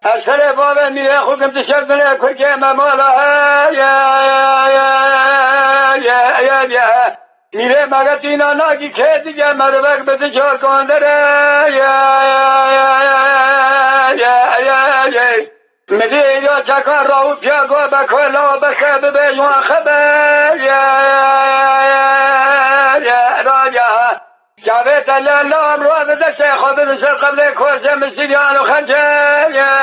اصل بابا میره خودم تشردنه کجه ممالا یا میره مگه تینا ناگی که دیگه مروک بده چار کندره یا میره یا چکان راو پیاگو بکولا بسبب بیوان خبر یا جاوید الله رو به دست خود به سر قبل کوزه مسیریان و خنجر یا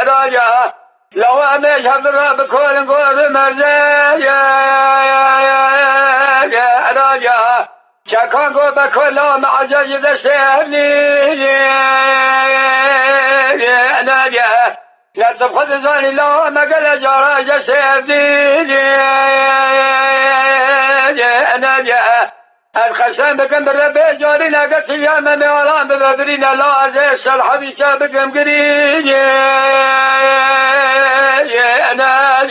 راجا لو امیش حضر را بکولن گوز مرزه یا راجا چکان گو بکولا معجز دست اهلی یا ناجا لطف خود زانی لا مقل جارا جس اهلی یا ناجا الخشم بكم بالربي جاري لقت اليوم ميولان ببرين الله عزيز الحبي بكم قريب يا انا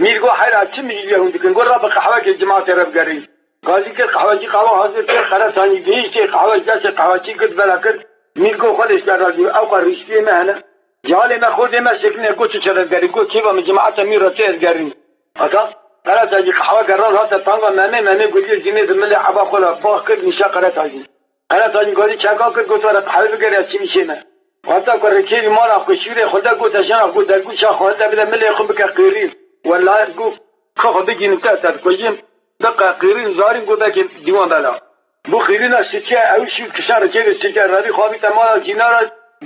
ميرقو حيرا كم يجيهم دكن قول رب قحوة الجماعة رب قريب قاضي كل قحوة قحوة حاضر كل خلاص ثاني ديش قحوة جالس قحوة كد بلا كد ميرقو خلص راجي او قريشتي مهنا جالي ما خود ما سكنه قلت شرب قريب قلت كيف من جماعة مير رتير قريب أصلا قرأت أجي قحوة قرار هذا تانغا مامي قولي زينة زملة عبا خلا فاق كد نشا قرأت أجي قولي شاكا كد قلت ورد قحوة قرأت چي مشينا وحتى كركيبي مالا خشيري خدا قلت أشانا قلت درقو شا خدا بدا ملي يخون بك قيرين والله قلت كخو بيجي نتاتر كجيم دقا قیرین زارین گو بکی دیوان بلا بو خیرین سچه اوشی کشان رکه سچه روی خوابی تمالا جینا را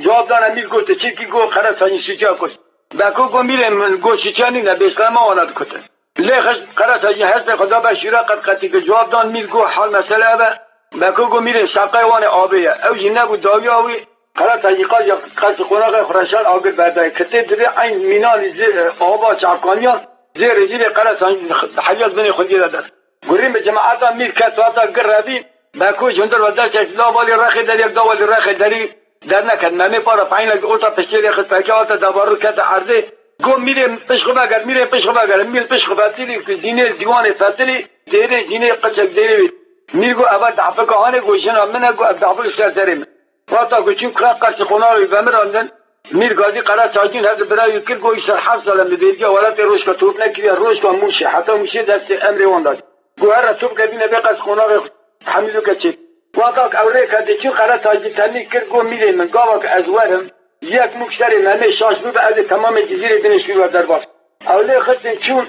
جواب دانه میل گو تچه کی گو خرد سانی سچه کش بکو گو میرم گو سچه نی نبیسلام ما ولد کتن لیخش خرد سانی هست خدا بشیره قد که جواب دان میل گو حال مسئله با بکو گو میرم شقه وان آبیه او جنه بود داوی آوی خرد سانی قصد خوناق خورشان آگر بردای کته دبی این مینال آبا چعکانیان زیر جیب قرار سانی حیات بنی خودی دست گریم به جماعتا میر کتواتا گرابی بکو جندر و دست لا والی رخی در یک دوالی رخی دری در نکد ممی پارا پایین لگ اوتا پشتیر خود پاکی آتا دبارو کت عرضه گو میریم پشخو بگر میریم پشخو بگر میل پشخو فتیلی که زینه دیوان فتیلی دیره زینه قچک دیره بید میر گو اول دعفک آنه گوشن منه گو دعفک سر دریم واتا گو چون قرص خوناوی بمراندن میر گازی قرار ساجین هست برای کل گوی سر 7 سال میدیدی ولات روش کا توپ نکردی روش کا موشه حتی موشه دست امر وان داد گو هر توپ کبین به قص خوناق حمیدو کچی واقع اوره کدی چون قرار ساجی تنی کل گو میره من گاوا که ازوارم یک مشتری ممه شاش بود از تمام جزیره دنشوی و در باز اوله خدن چون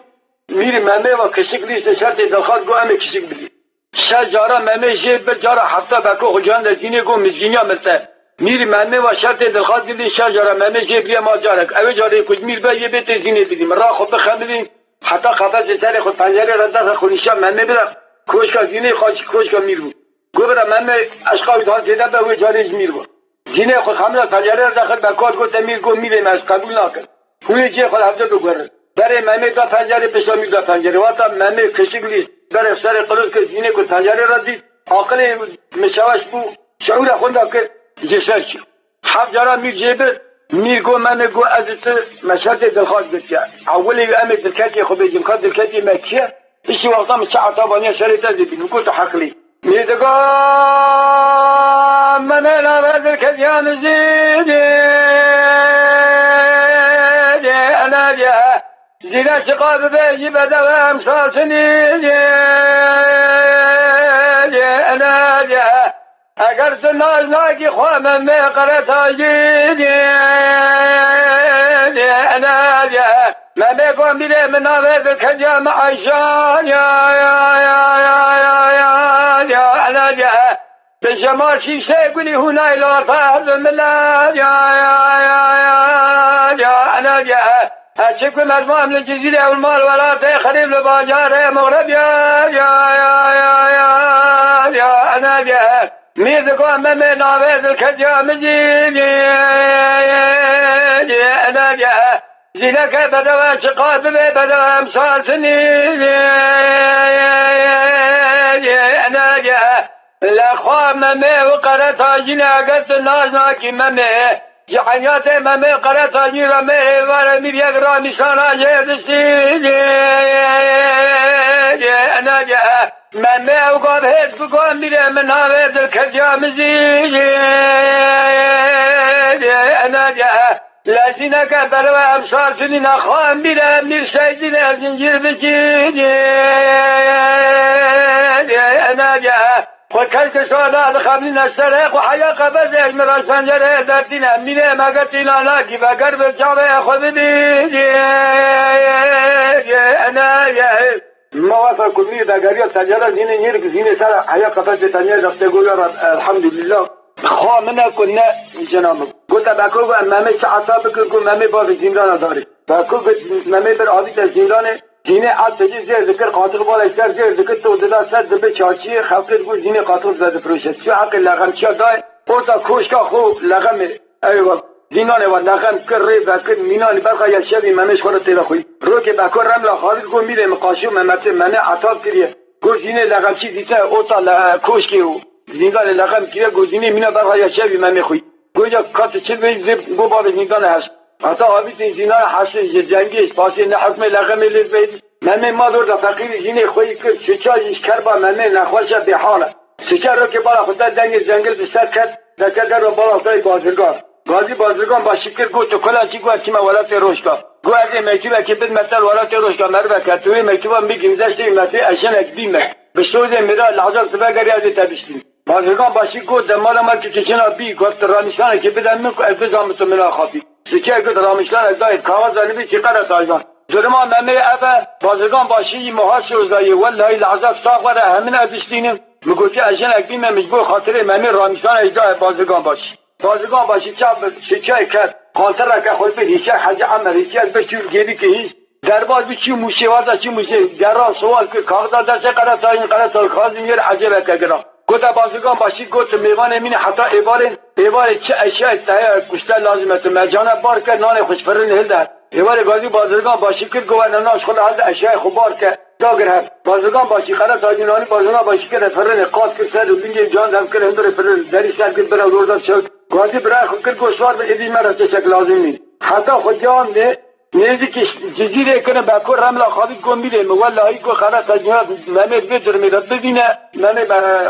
میره ممه و کشک لیست شرط دخواد گو امه کشک بدی شجارا ممه جیب بجارا هفته بکو خجان دینه گو مزینیا ملته میری ممه و شرط دلخواد دیدی شجره ممه جبری ما جارک اوه جاره کج میر به یه بیت زینه بدیم را خود بخمدیم حتی خفاز سر خود پنجره را دست خونیشا ممه بدم کوشکا زینه خواهش کوشکا میر بود گو برا ممه اشقاوی دان زیده به اوه جاره میر بود زینه خود خمده پنجره را داخل بکات گوت میر گو میریم از قبول نکرد خوی جه خود هفته بگرد برای ممه دا پنجره پشا میر دا پنجره واتا ممه کشک لیست برای سر قلوز که زینه کد پنجره را دید عاقل مشاوش بو شعور خونده که جسر شو حب جارا میر جیبه میر گو من گو از مشهد دلخواست بسیار اولی امر دلکتی خود بیجیم که دلکتی مکیه ایشی وقتا مچه عطابانی شریط از بینو گو تو حقلی میر دگو من نور دلکتی هم زیده انا جه زیده شقاب بیجی بدو امسال سنیده انا جه اگر سناز ناکی خواه من میقرد آجیدی انا جا من میگم بیره من نوید کجا معشان یا انا جا به شما شیشه گلی هنای لارفاز ملا یا انا جا هشکو مجموعه من جزیره والمال ولاته خریب لباجاره مغرب یا انا جا ميذ قام من عبيد الكجام جيني أنا جاء زينك بدوا شقاد بدوا أمسال سنين أنا جاء الأخوة ممي وقرأت جينا قد الناس ناكي ممي جحنيات ممي قرأت جينا ممي ورمي بيقرأ مشانا جيدستين أنا جاء ممه و گاب هیچ بگم میره من هاوه دل کجا مزیجی انا جا لازینه که برای امسال سنی نخواهم میره میر سیدین از زنجیر بچیجی انا جا خود کل کسانا بخبلی نسترق و حیا قبض اجمراش پنجره دردینه میره مگر تیلانا کی بگر بچاوه خود بیجی انا جا موافق کنی دگری تجارت زینه نیر که زینه سر حیا قفص تنیه دسته گویا الحمدلله خواه منه کنه جناب گوتا بکو گو ممه ساعتا بکر گو ممه باز زندان داری بکو گو ممه بر آبیت زندانه زینه عد تجی زیر ذکر قاطق بالا سر زیر ذکر تو دلا سر دبه چاچی خفلت گو زینه قاطق زده پروشه چو حق لغم چیا دای اوتا کوشکا خو لغم ایوه زینان و لغم کر ری بکر مینانی برخوا یک شبی ممش خورد تیلا خوی رو که بکر رملا خالد گو میره مقاشی و ممت منه عطاب کریه گو زینه لغم چی دیتا اوتا کوشکی و زندان لغم کریه گو زینه مینا برخوا یک شبی ممه خوی گو جا کات چل بید گو باب زندان هست حتی آبیت زندان هست جنگیش پاسی نه حکم لغم لیز بید ممه ما دور دا فقیر زینه خوی کرد سچایش کربا ممه نخوش به حاله سچا رو که بالا خودت دنگ جنگل بسر کرد دکتر رو بالا افتای بازرگان غازی بازرگان با شکر گو تو کلا چی گو چی ولات روشکا گو از مکتوب که بد مثلا ولات روشکا مربع کتوی مکتوب میگیم زشتی مته اشن اکدیم به سوز میرا لحظات سبگری از تبشتیم بازرگان با شکر گو دمال ما که چنا بی گفت رامشان که بدن من کو التزام تو ملا خاطی سکه گو رامشان از دای کاغذ زنبی چی قرار دایگان درما ممی افا بازرگان باشی محاس وزایی والله العذاب ساقوره همین ادشتینم مگوتی اجن اکبیم مجبور خاطر ممی رامیسان اجدای بازرگان باشی بازرگان باشی چاب شکای کرد خانتر را که خود به هیچه حج عمر هیچه بچور گیری که هیچ درباز بچی موشه وارده چی موشه گران سوال که کاغذ دسته قرطا این قرطا خازم یر عجبه که گران گوتا بازرگان باشی گوت میوان امین حتی ایوار چه اشیاء تهیه کشتر لازمه تو مجانه بار که نان خوشفرن هلده ایوار گازی بازرگان باشی که گوه ناش خود حد اشیاء خوبار که داگر هم بازرگان باشی خرد تاجینانی بازرگان باشی که فرن قاد که سر و بینگی جان دم که هندور فرن دری سر که برا روردم شد گازی برای خود که گوشوار به ادی مرا چشک لازم نی حتی خود جان ده نیزی که جزیره کنه بکر رملا خوابی گم بیده مولایی که خرد تاجینات ممید بدر میرد ببینه ممید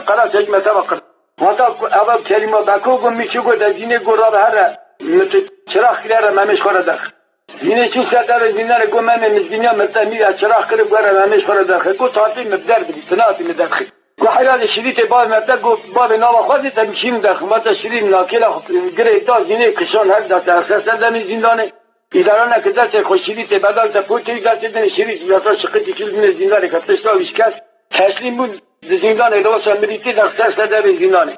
قرار تجمه توقر حتی اول کلمه بکر گم میشه گو در جینه گو را به هر چراغ کلیره ممیش خورده دخل زینه چون سردار زینه رو گو ممی مزدینیا مستمی از چراغ کرد گوره ممیش خورده دخل گو تاتی مبدر بی تناتی مدخل گو حیال شریط باب مبدر گو باب ناوا خوازی تمیشیم دخل ماتا شریط ناکیلا گره تا زینه کشان هر دست اخصاص سردمی زندانه ایدارانه که دست خوشیریت بدال تا پوتی دست دن شریط یا تا شقتی کل دن زندانه که تشتا ویشکست تسلیم بود زندانه روسا مریتی دخصاص سردمی زندانه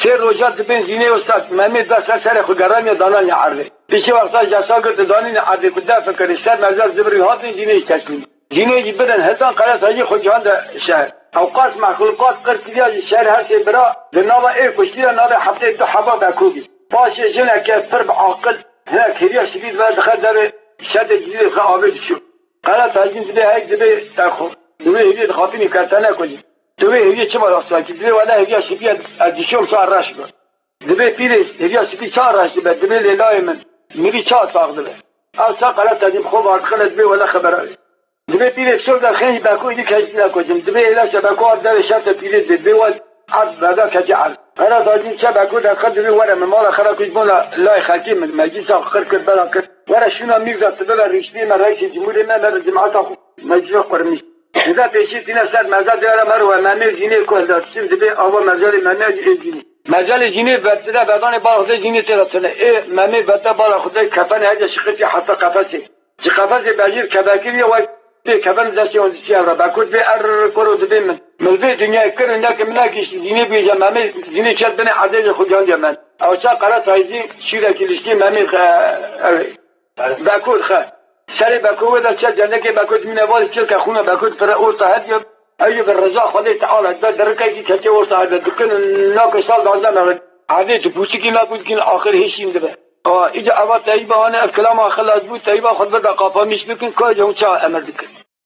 سه روزات بنزینه استاد ممی دست سر خودگرانی دانانی عرضه پیش وقتا جسا گرد دانین عرضه کده فکر استاد مزار زبری هات زینه تسلیم زینه جی بدن هزان قرص هایی خود جهان ده شهر اوقات مخلوقات قرطیه شهر هر سی برا دنابا ای کشتی نابا هفته دو حبا بکوبی باشه جنه که فرب عاقل هناك هريا شديد ما دخل دار شد جديد خابد شو قال تاجين تبي هيك تبي تاخذ تبي هريا خاطيني كاتانا كوجي تبي هريا كم راس تبي ولا هريا شديد اديشوم صار راش تبي بيري هريا شديد صار راش تبي لا من ميري صار تاخذ او صار قال تاجين خوب ادخل تبي ولا خبر تبي بيري شو دخل باكو يديك هيك كوجي تبي لا شبكه دار شات بيري تبي ود عد هذا كجعل أنا صادين شبكة ده قدر ورا من ماله خلاص يجمعنا لا يخاكي من مجلس آخر كده بلا كده ورا شنو ميزة تبلا رئيسي ما رئيس الجمهورية ما مرد جماعة آخر مجلس قرمي إذا بيشي تنا سر مزاد يارا مروه مامي جيني كل ده تشوف دبي أول مزاد مامي جيني مجال جيني بدأ بدان باخذ جيني ترى إيه مامي بدأ باخذ كفن هذا شقتي حتى قفصي قفصي بجير كباكي يوي كفن زاشي وزاشي أبغى بكون في كرو دبي من في دنيا كر إنك مناكش جيني بيجا مامي جيني شد بني عدد خديان جمان أو شا قرأت هايزي شيرة كليشتي مامي بكون سر بكون ده شد جنك بكون من أول شل كخونة بكون فرا أورتا هدي أيوب الرزاق خدي تعالى ده دركاي كي كتير أورتا هذا دكان ناقص صار دازنا عادي تبوسي كي ما بود كين آخر هيشين ده إذا أبغى تايبا أنا الكلام آخر لازم تايبا خد بدأ قافا مش بكين كاي جون شا أمر ذكر